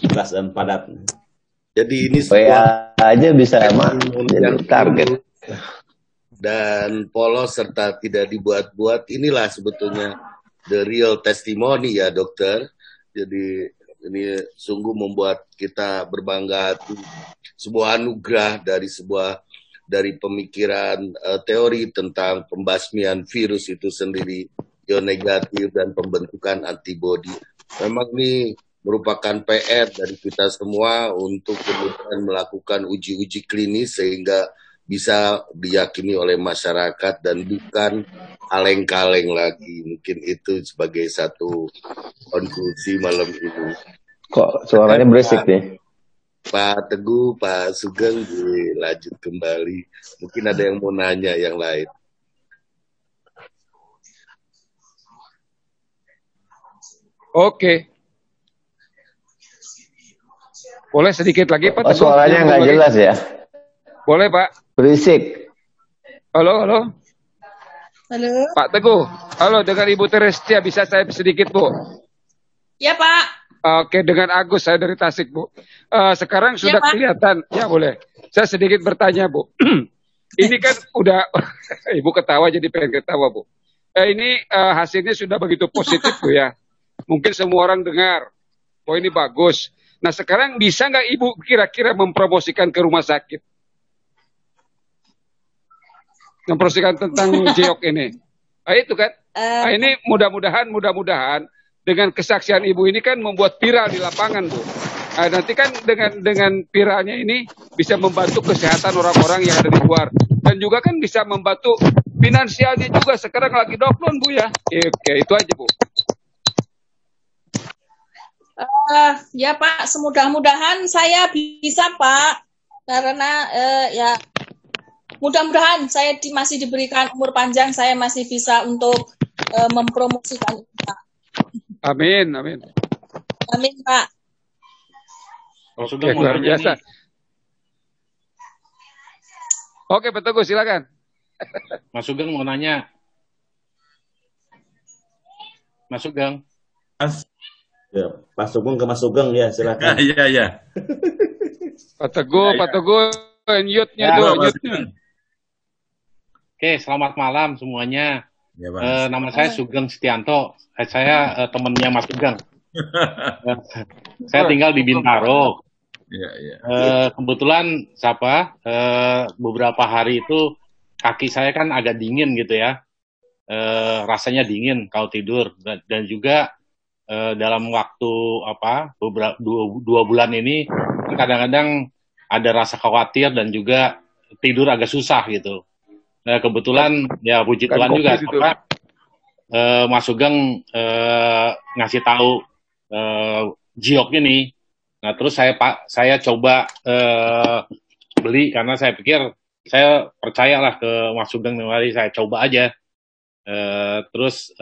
jelas dan padat. Jadi ini WA aja bisa jadi target. Dan polos serta tidak dibuat-buat, inilah sebetulnya the real testimony ya dokter. Jadi ini sungguh membuat kita berbangga hati, sebuah anugerah dari pemikiran teori tentang pembasmian virus itu sendiri, ion negatif dan pembentukan antibodi. Memang ini merupakan PR dari kita semua untuk kemudian melakukan uji-uji klinis sehingga bisa diyakini oleh masyarakat dan bukan kaleng-kaleng lagi. Mungkin itu sebagai satu konklusi malam ini. Kok suaranya berisik nih? Pak Teguh, Pak Sugeng, dilanjut kembali. Mungkin ada yang mau nanya yang lain. Oke. Boleh sedikit lagi Pak? Oh, suaranya nggak jelas ya? Boleh Pak. Berisik. Halo. Halo. Pak Teguh. Halo, dengan Ibu Teresia bisa saya sedikit Bu? Ya Pak. Oke, dengan Agus, saya dari Tasik Bu. Sekarang sudah kelihatan. Ya boleh. Saya sedikit bertanya Bu. Ini kan udah, Ibu ketawa jadi pengen ketawa Bu. Ini hasilnya sudah begitu positif Bu ya. Mungkin semua orang dengar, oh ini bagus. Nah sekarang bisa nggak Ibu kira-kira mempromosikan ke rumah sakit? Mempromosikan tentang JEOK ini. Nah itu kan, nah, ini mudah-mudahan dengan kesaksian Ibu ini kan membuat viral di lapangan Bu. Nah, nanti kan dengan viralnya ini bisa membantu kesehatan orang-orang yang ada di luar. Dan juga kan bisa membantu finansialnya juga, sekarang lagi lockdown Bu ya. Oke, itu aja Bu. Ya Pak, semudah-mudahan saya bisa Pak, karena ya mudah-mudahan saya masih diberikan umur panjang, saya masih bisa untuk mempromosikan itu Pak. Amin. Amin Pak. Oke, luar biasa. Oke, Pak Teguh silakan. Mas Sugeng mau nanya. Mas Sugeng. Mas. Ya, Pak Sugeng ke Mas Sugeng ya, silakan. Iya. Pak Teguh, mute-nya tuh, mute-nya. Oke, selamat malam semuanya. Ya, Mas. Nama saya Sugeng Setianto. Saya temannya Mas Sugeng. Saya tinggal di Bintaro. Iya. Kebetulan beberapa hari itu kaki saya kan agak dingin gitu ya. Rasanya dingin kalau tidur dan juga dalam waktu beberapa 2 bulan ini kadang-kadang ada rasa khawatir dan juga tidur agak susah gitu. Kebetulan ya puji Tuhan juga Mas Sugeng ngasih tahu Jiok ini. Nah terus saya coba beli karena saya pikir saya percayalah ke Mas Sugeng, saya coba aja. Terus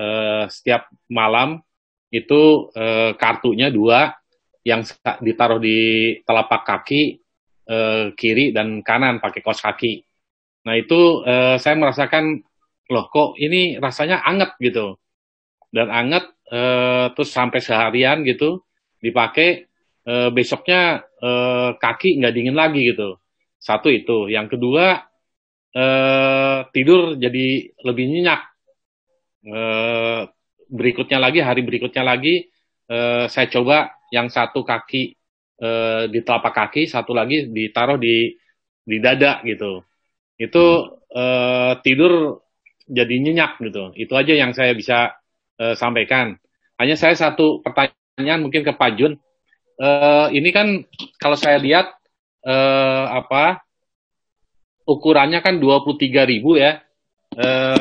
setiap malam itu kartunya 2 yang ditaruh di telapak kaki kiri dan kanan pakai kaos kaki. Nah itu saya merasakan loh kok ini rasanya anget gitu, dan anget terus sampai seharian gitu dipakai, besoknya kaki nggak dingin lagi gitu. Satu itu, yang kedua tidur jadi lebih nyenyak. Hari berikutnya lagi saya coba yang satu kaki di telapak kaki, satu lagi ditaruh di dada gitu. Itu tidur jadi nyenyak gitu. Itu aja yang saya bisa sampaikan. Hanya saya satu pertanyaan mungkin ke Pak Jun. Ini kan kalau saya lihat ukurannya kan 23.000 ya.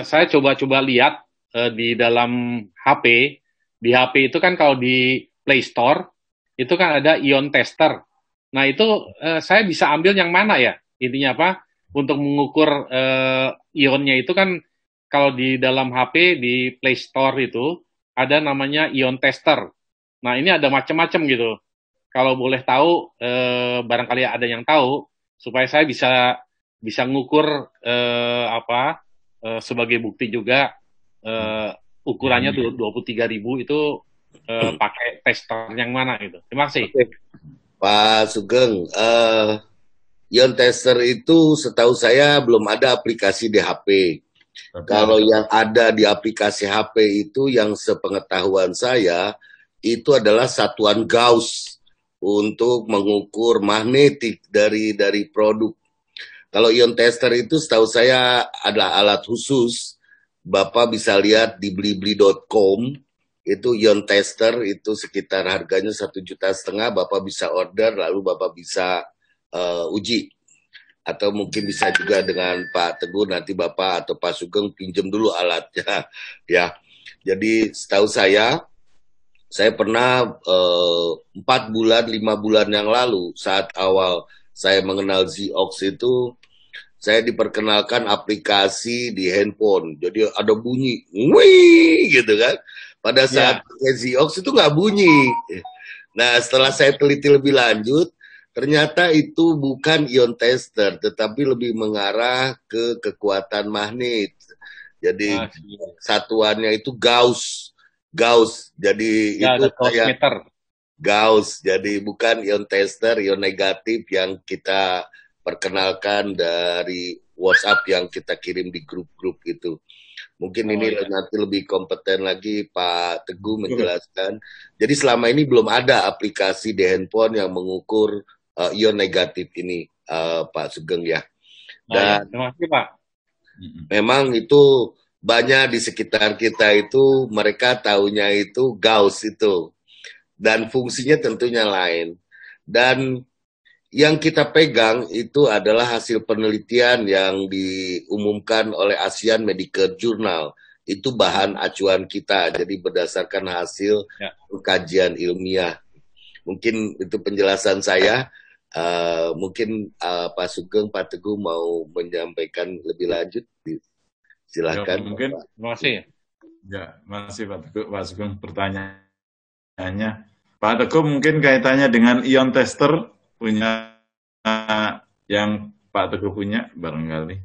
Saya coba lihat di dalam HP. Di HP itu kan kalau di Play Store itu kan ada ion tester. Nah itu saya bisa ambil yang mana ya? Intinya apa? Untuk mengukur ionnya itu kan kalau di dalam HP di Play Store itu ada namanya ion tester. Nah ini ada macam-macam gitu. Kalau boleh tahu, barangkali ada yang tahu supaya saya bisa ngukur sebagai bukti juga ukurannya 23.000 itu pakai tester yang mana gitu. Terima kasih. Pak Sugeng, ion tester itu setahu saya belum ada aplikasi di HP. Kalau yang ada di aplikasi HP itu yang sepengetahuan saya itu adalah satuan Gauss untuk mengukur magnetik dari produk. Kalau ion tester itu setahu saya adalah alat khusus. Bapak bisa lihat di blibli.com, itu ion tester itu sekitar harganya 1,5 juta. Bapak bisa order lalu Bapak bisa uji. Atau mungkin bisa juga dengan Pak Teguh, nanti Bapak atau Pak Sugeng pinjam dulu alatnya ya. Jadi setahu saya pernah 4 bulan, 5 bulan yang lalu saat awal saya mengenal Ziox itu, saya diperkenalkan aplikasi di handphone. Jadi ada bunyi, wih gitu kan. Pada saat Ziox itu nggak bunyi. Nah setelah saya teliti lebih lanjut, ternyata itu bukan ion tester, tetapi lebih mengarah ke kekuatan magnet. Jadi satuannya itu Gauss. Jadi ya, itu kayak Gauss. Jadi bukan ion tester, ion negatif yang kita perkenalkan dari WhatsApp yang kita kirim di grup-grup itu. Mungkin ini nanti lebih kompeten lagi Pak Teguh menjelaskan. Jadi selama ini belum ada aplikasi di handphone yang mengukur ion negatif ini, Pak Sugeng ya. Dan terima kasih Pak. Memang itu banyak di sekitar kita itu mereka taunya itu Gauss itu. Dan fungsinya tentunya lain. Dan yang kita pegang itu adalah hasil penelitian yang diumumkan oleh Asian Medical Journal. Itu bahan acuan kita, jadi berdasarkan hasil kajian ilmiah. Mungkin itu penjelasan saya. Mungkin Pak Sugeng, Pak Teguh mau menyampaikan lebih lanjut. Silakan. Ya, mungkin. Terima kasih. Ya, masih Pak Teguh, Pak Sugeng pertanyaannya. Pak Teguh mungkin kaitannya dengan ion tester punya yang Pak Teguh punya barangkali.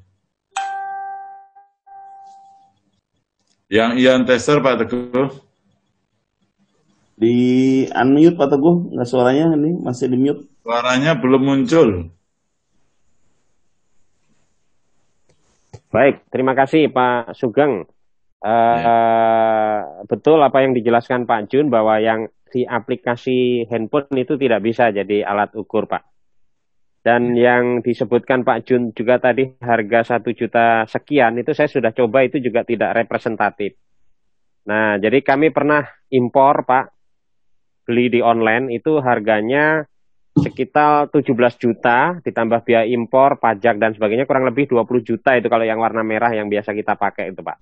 Yang ion tester Pak Teguh. Di unmute Pak Teguh, nggak suaranya ini masih di mute. Suaranya belum muncul. Baik, terima kasih Pak Sugeng. Betul apa yang dijelaskan Pak Jun bahwa yang di aplikasi handphone itu tidak bisa jadi alat ukur Pak. Dan yang disebutkan Pak Jun juga tadi harga 1 juta sekian itu saya sudah coba itu juga tidak representatif. Nah, jadi kami pernah impor Pak, beli di online itu harganya sekitar 17 juta ditambah biaya impor, pajak dan sebagainya kurang lebih 20 juta itu kalau yang warna merah yang biasa kita pakai itu Pak.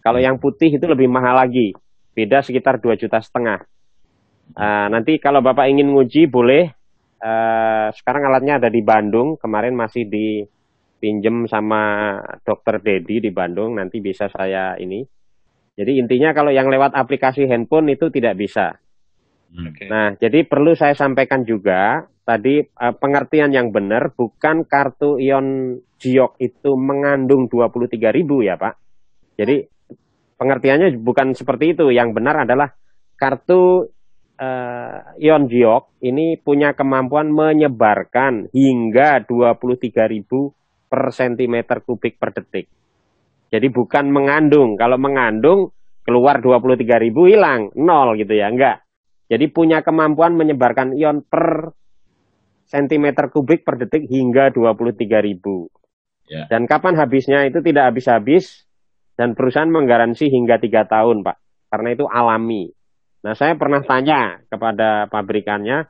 Kalau yang putih itu lebih mahal lagi, beda sekitar 2,5 juta. Nanti kalau Bapak ingin nguji boleh, sekarang alatnya ada di Bandung, kemarin masih dipinjem sama Dokter Dedi di Bandung, nanti bisa saya ini. Jadi intinya kalau yang lewat aplikasi handphone itu tidak bisa. Nah, jadi perlu saya sampaikan juga, tadi pengertian yang benar, bukan kartu Ion Giok itu mengandung 23.000 ya Pak. Jadi pengertiannya bukan seperti itu, yang benar adalah kartu Ion Giok ini punya kemampuan menyebarkan hingga 23.000 per sentimeter kubik per detik. Jadi bukan mengandung, kalau mengandung keluar 23.000 hilang, 0 gitu ya, enggak. Jadi punya kemampuan menyebarkan ion per sentimeter kubik per detik hingga 23.000. Ya. Dan kapan habisnya itu tidak habis-habis dan perusahaan menggaransi hingga 3 tahun, Pak. Karena itu alami. Nah, saya pernah tanya kepada pabrikannya,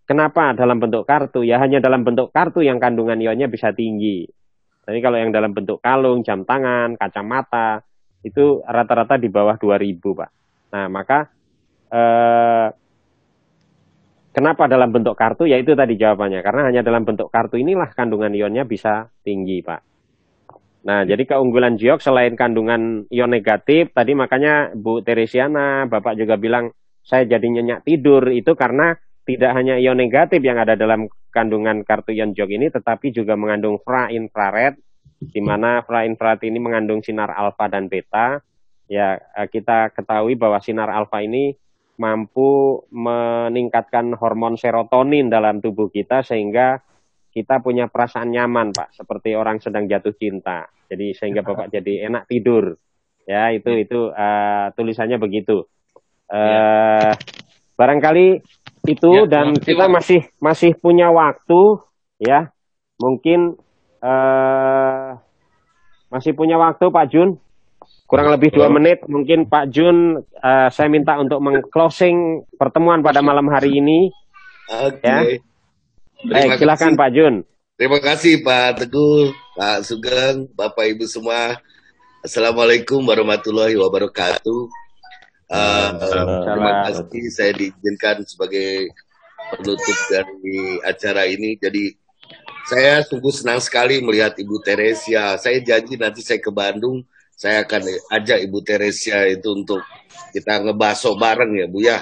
kenapa dalam bentuk kartu? Ya hanya dalam bentuk kartu yang kandungan ionnya bisa tinggi. Tapi kalau yang dalam bentuk kalung, jam tangan, kacamata, itu rata-rata di bawah 2.000, Pak. Nah, maka kenapa dalam bentuk kartu? Ya itu tadi jawabannya. Karena hanya dalam bentuk kartu inilah kandungan ionnya bisa tinggi, Pak. Nah, jadi keunggulan Giok selain kandungan ion negatif, tadi makanya Bu Teresiana, Bapak juga bilang, saya jadi nyenyak tidur, itu karena tidak hanya ion negatif yang ada dalam kandungan kartu ion Giok ini, tetapi juga mengandung infrared, di mana infrared ini mengandung sinar alfa dan beta. Ya, kita ketahui bahwa sinar alfa ini mampu meningkatkan hormon serotonin dalam tubuh kita sehingga kita punya perasaan nyaman, Pak, seperti orang sedang jatuh cinta. Jadi sehingga Bapak jadi enak tidur. Ya, itu tulisannya begitu. Barangkali itu dan kita masih punya waktu ya. Mungkin masih punya waktu Pak Jun. Kurang lebih 2 menit, mungkin Pak Jun, saya minta untuk meng-closing pertemuan pada malam hari ini. Oke. Ya. Silakan Pak Jun. Terima kasih Pak Teguh, Pak Sugeng, Bapak Ibu semua. Assalamualaikum warahmatullahi wabarakatuh. Terima kasih saya diizinkan sebagai penutup dari acara ini. Jadi saya sungguh senang sekali melihat Ibu Teresia. Saya janji nanti saya ke Bandung, saya akan ajak Ibu Teresia itu untuk kita ngebaso bareng ya Bu ya.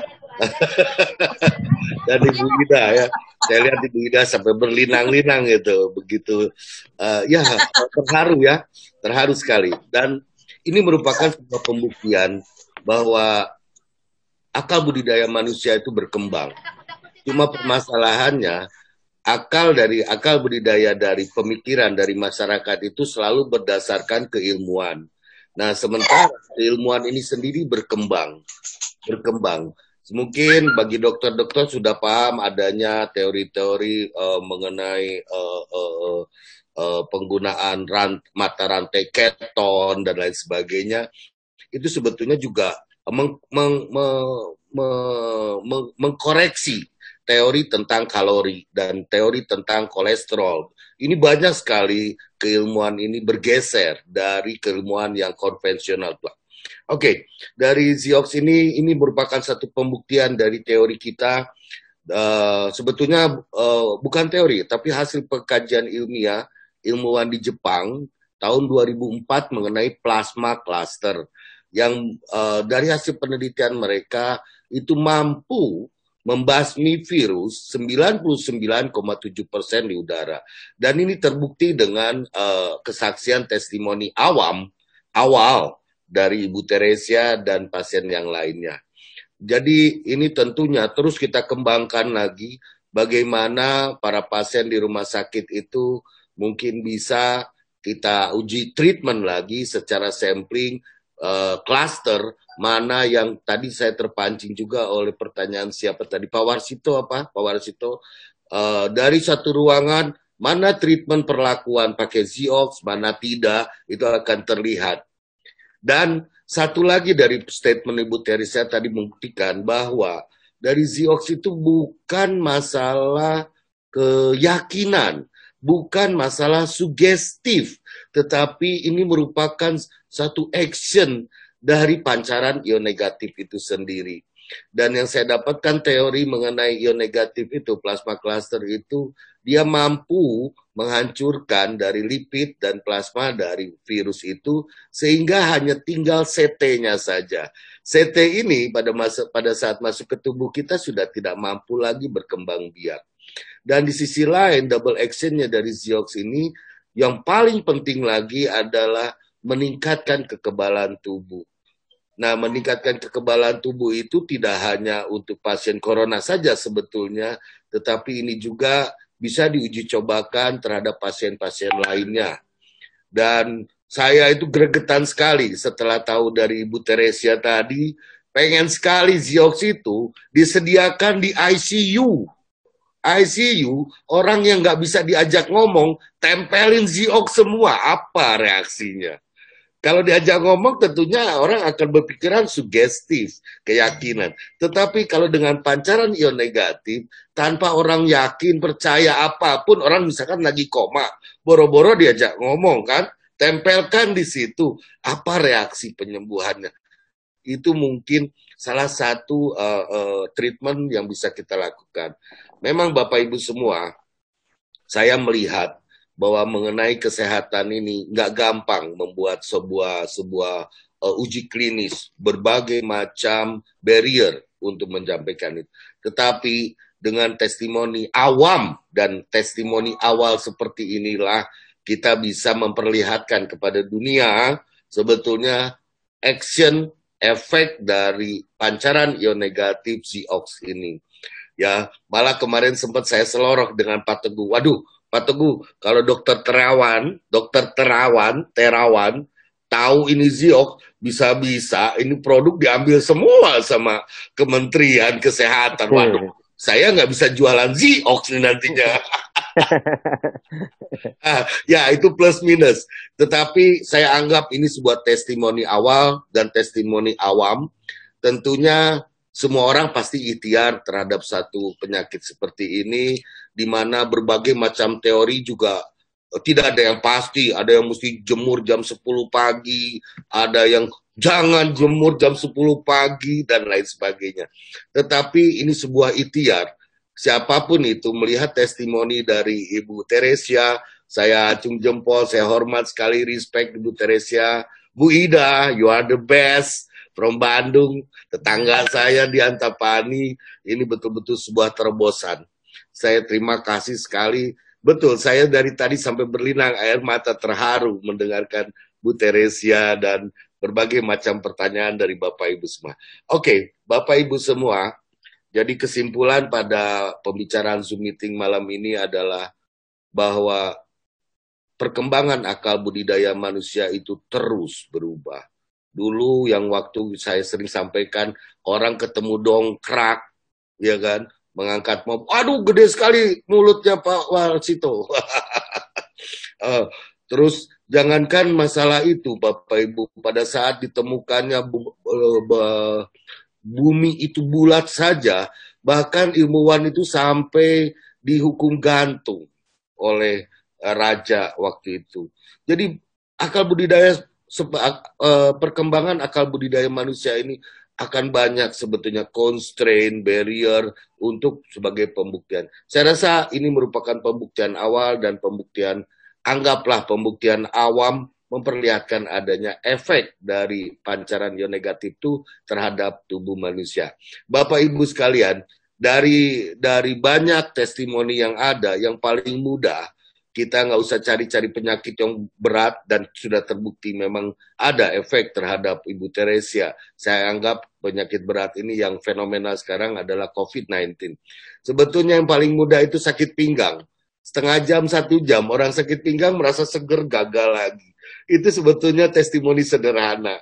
Dan Ibu Ida ya, saya lihat Ibu Ida sampai berlinang-linang gitu, begitu ya terharu sekali. Dan ini merupakan sebuah pembuktian bahwa akal budidaya manusia itu berkembang. Cuma permasalahannya akal budidaya dari pemikiran dari masyarakat itu selalu berdasarkan keilmuan. Nah, sementara keilmuan ini sendiri berkembang. Mungkin bagi dokter-dokter sudah paham adanya teori-teori mengenai penggunaan mata rantai keton dan lain sebagainya. Itu sebetulnya juga mengkoreksi teori tentang kalori dan teori tentang kolesterol. Ini banyak sekali keilmuan ini bergeser dari keilmuan yang konvensional, Pak. Oke, dari Ziox ini merupakan satu pembuktian dari teori kita. Sebetulnya bukan teori, tapi hasil pengkajian ilmuwan di Jepang tahun 2004 mengenai plasma cluster. Yang dari hasil penelitian mereka itu mampu membasmi virus 99,7% di udara. Dan ini terbukti dengan kesaksian testimoni awal dari Ibu Teresia dan pasien yang lainnya. Jadi ini tentunya terus kita kembangkan lagi bagaimana para pasien di rumah sakit itu mungkin bisa kita uji treatment lagi secara sampling cluster, mana yang tadi saya terpancing juga oleh pertanyaan siapa tadi, Pak Warsito apa? Pak Warsito, dari satu ruangan mana treatment perlakuan pakai Ziox, mana tidak, itu akan terlihat. Dan satu lagi dari statement Ibu Teresia tadi membuktikan bahwa dari Ziox itu bukan masalah keyakinan, bukan masalah sugestif, tetapi ini merupakan satu action dari pancaran ion negatif itu sendiri. Dan yang saya dapatkan teori mengenai ion negatif itu, plasma cluster itu, dia mampu menghancurkan dari lipid dan plasma dari virus itu, sehingga hanya tinggal CT-nya saja. CT ini pada saat masuk ke tubuh kita sudah tidak mampu lagi berkembang biak. Dan di sisi lain, double action-nya dari Ziox ini, yang paling penting lagi adalah meningkatkan kekebalan tubuh. Nah, meningkatkan kekebalan tubuh itu tidak hanya untuk pasien corona saja sebetulnya, tetapi ini juga bisa diuji cobakan terhadap pasien-pasien lainnya. Dan saya itu gregetan sekali setelah tahu dari Ibu Teresia tadi, pengen sekali Ziox itu disediakan di ICU. ICU, orang yang nggak bisa diajak ngomong, tempelin Ziox semua, apa reaksinya? Kalau diajak ngomong tentunya orang akan berpikiran sugestif, keyakinan. Tetapi kalau dengan pancaran ion negatif, tanpa orang yakin, percaya apapun, orang misalkan lagi koma, boro-boro diajak ngomong kan, tempelkan di situ, apa reaksi penyembuhannya? Itu mungkin salah satu treatment yang bisa kita lakukan. Memang Bapak Ibu semua, saya melihat bahwa mengenai kesehatan ini nggak gampang membuat sebuah uji klinis, berbagai macam barrier untuk menyampaikan itu. Tetapi dengan testimoni awam dan testimoni awal seperti inilah kita bisa memperlihatkan kepada dunia sebetulnya action efek dari pancaran ion negatif Ziox ini. Ya, malah kemarin sempat saya seloroh dengan Pak Teguh. Waduh, Pak Teguh, kalau dokter Terawan tahu ini Ziox, bisa-bisa ini produk diambil semua sama Kementerian Kesehatan. Waduh, saya nggak bisa jualan Ziox nih nantinya. Ya, itu plus minus. Tetapi saya anggap ini sebuah testimoni awal dan testimoni awam. Tentunya semua orang pasti ikhtiar terhadap satu penyakit seperti ini, di mana berbagai macam teori juga tidak ada yang pasti. Ada yang mesti jemur jam 10 pagi, ada yang jangan jemur jam 10 pagi, dan lain sebagainya. Tetapi ini sebuah ikhtiar. Siapapun itu melihat testimoni dari Ibu Teresia, saya acung jempol, saya hormat sekali, respect Ibu Teresia. Bu Ida, you are the best. From Bandung, tetangga saya di Antapani, ini betul-betul sebuah terobosan. Saya terima kasih sekali. Betul, saya dari tadi sampai berlinang air mata terharu mendengarkan Bu Teresia dan berbagai macam pertanyaan dari Bapak Ibu semua. Oke, Bapak Ibu semua, jadi kesimpulan pada pembicaraan Zoom meeting malam ini adalah bahwa perkembangan akal budidaya manusia itu terus berubah. Dulu yang waktu saya sering sampaikan, orang ketemu dongkrak, ya kan, mengangkat mobil, aduh gede sekali mulutnya Pak Warsito. Terus jangankan masalah itu Bapak Ibu, pada saat ditemukannya bumi itu bulat saja, bahkan ilmuwan itu sampai dihukum gantung oleh raja waktu itu. Jadi akal budidaya, perkembangan akal budidaya manusia ini akan banyak sebetulnya constraint, barrier untuk sebagai pembuktian. Saya rasa ini merupakan pembuktian awal dan pembuktian, anggaplah pembuktian awam memperlihatkan adanya efek dari pancaran ion negatif itu terhadap tubuh manusia. Bapak Ibu sekalian, dari banyak testimoni yang ada, yang paling mudah kita nggak usah cari-cari penyakit yang berat dan sudah terbukti memang ada efek terhadap Ibu Teresia. Saya anggap penyakit berat ini yang fenomenal sekarang adalah COVID-19. Sebetulnya yang paling mudah itu sakit pinggang. Setengah jam, 1 jam, orang sakit pinggang merasa seger, gagal lagi. Itu sebetulnya testimoni sederhana.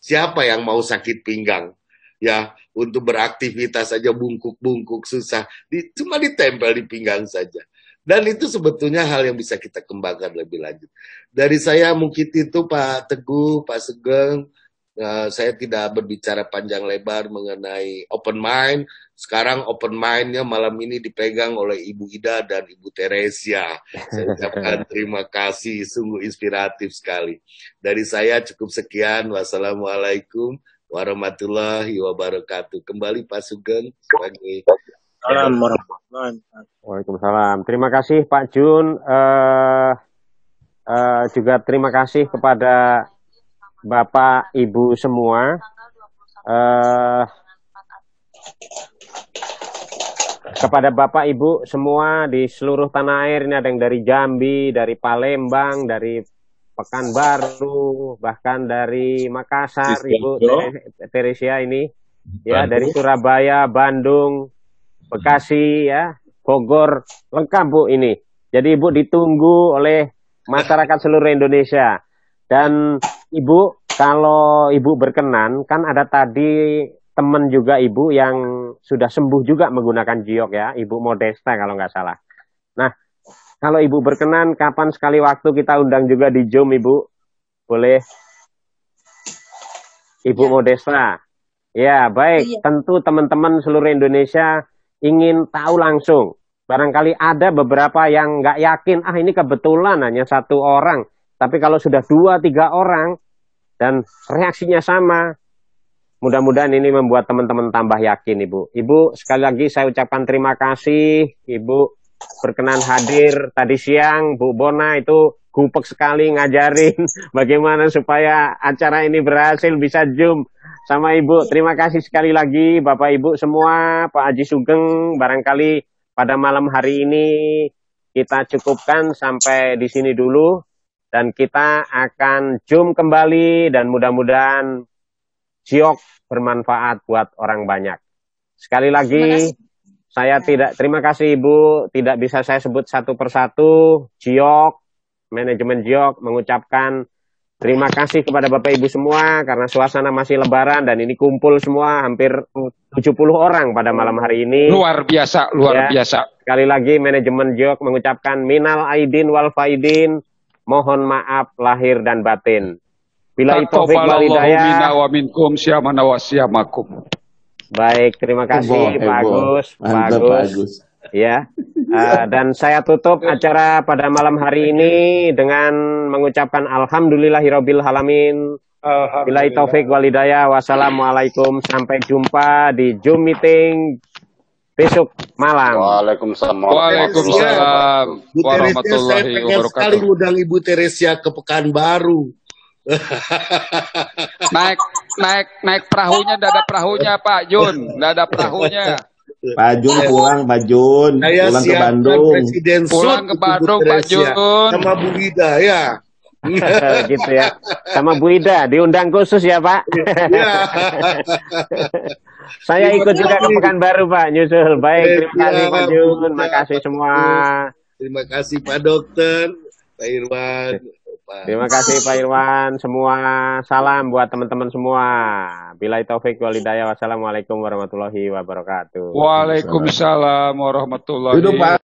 Siapa yang mau sakit pinggang? Ya, untuk beraktivitas saja bungkuk-bungkuk susah. Cuma ditempel di pinggang saja. Dan itu sebetulnya hal yang bisa kita kembangkan lebih lanjut. Dari saya mungkin itu Pak Teguh, Pak Sugeng, saya tidak berbicara panjang lebar mengenai open mind. Sekarang open mind-nya malam ini dipegang oleh Ibu Ida dan Ibu Teresia. Saya ucapkan terima kasih, sungguh inspiratif sekali. Dari saya cukup sekian. Wassalamualaikum warahmatullahi wabarakatuh. Kembali Pak Sugeng sebagai Waalaikumsalam. Terima kasih Pak Jun. Juga terima kasih kepada Bapak Ibu semua. Kepada Bapak Ibu semua di seluruh tanah air, ini ada yang dari Jambi, dari Palembang, dari Pekanbaru, bahkan dari Makassar, Ibu Teresia ini, ya, dari Surabaya, Bandung, Bekasi, ya, Bogor, lengkap Bu ini. Jadi Ibu ditunggu oleh masyarakat seluruh Indonesia. Dan Ibu, kalau Ibu berkenan, kan ada tadi teman juga Ibu yang sudah sembuh juga menggunakan Jiok, ya, Ibu Modesta kalau nggak salah. Nah, kalau Ibu berkenan, kapan sekali waktu kita undang juga di Zoom, Ibu? Boleh? Ibu Modesta. Ya, baik. Tentu teman-teman seluruh Indonesia ingin tahu langsung. Barangkali ada beberapa yang nggak yakin, ini kebetulan hanya 1 orang. Tapi kalau sudah 2-3 orang dan reaksinya sama, mudah-mudahan ini membuat teman-teman tambah yakin, Ibu. Ibu, sekali lagi saya ucapkan terima kasih. Ibu berkenan hadir tadi siang. Bu Bona itu gupek sekali ngajarin bagaimana supaya acara ini berhasil, bisa Zoom sama Ibu. Terima kasih sekali lagi Bapak Ibu semua, Pak Haji Sugeng. Barangkali pada malam hari ini kita cukupkan sampai di sini dulu. Dan kita akan Zoom kembali dan mudah-mudahan Jiok bermanfaat buat orang banyak. Sekali lagi, terima kasih Ibu, tidak bisa saya sebut satu persatu. Jiok, manajemen Jiok mengucapkan terima kasih kepada Bapak Ibu semua karena suasana masih lebaran dan ini kumpul semua hampir 70 orang pada malam hari ini. Luar biasa, luar biasa. Sekali lagi manajemen Jiok mengucapkan minal aidin wal faidin, mohon maaf lahir dan batin. Bila itu walidaya wa minkum syamana wa syamakum. Baik, terima kasih Pak Agus. Bagus. Ya. Dan saya tutup acara pada malam hari ini dengan mengucapkan alhamdulillahirabbil alamin. Bila taufik walidaya. Wassalamualaikum. Sampai jumpa di Zoom meeting besok malam. Waalaikumsalam. Waalaikumsalam warahmatullahi wabarakatuh. Sekali ngundang Ibu Teresia ke Pekanbaru. naik perahunya, nggak ada perahunya Pak Jun, nggak ada perahunya. Pak Jun pulang, Pak Jun pulang ke Bandung. Pulang ke Bandung Pak Jun sama Bu Ida ya. Gitu ya, sama Bu Ida diundang khusus ya Pak. Ya. Saya ikut juga ke Pekanbaru Pak, nyusul. Baik, terima kasih Pak Jun, terima kasih semua. Terima kasih Pak Dokter, Pak Irwan. Terima kasih Pak Irwan, semua salam buat teman-teman semua. Billahi taufik wal hidayah. Wassalamualaikum warahmatullahi wabarakatuh. Waalaikumsalam warahmatullahi wabarakatuh.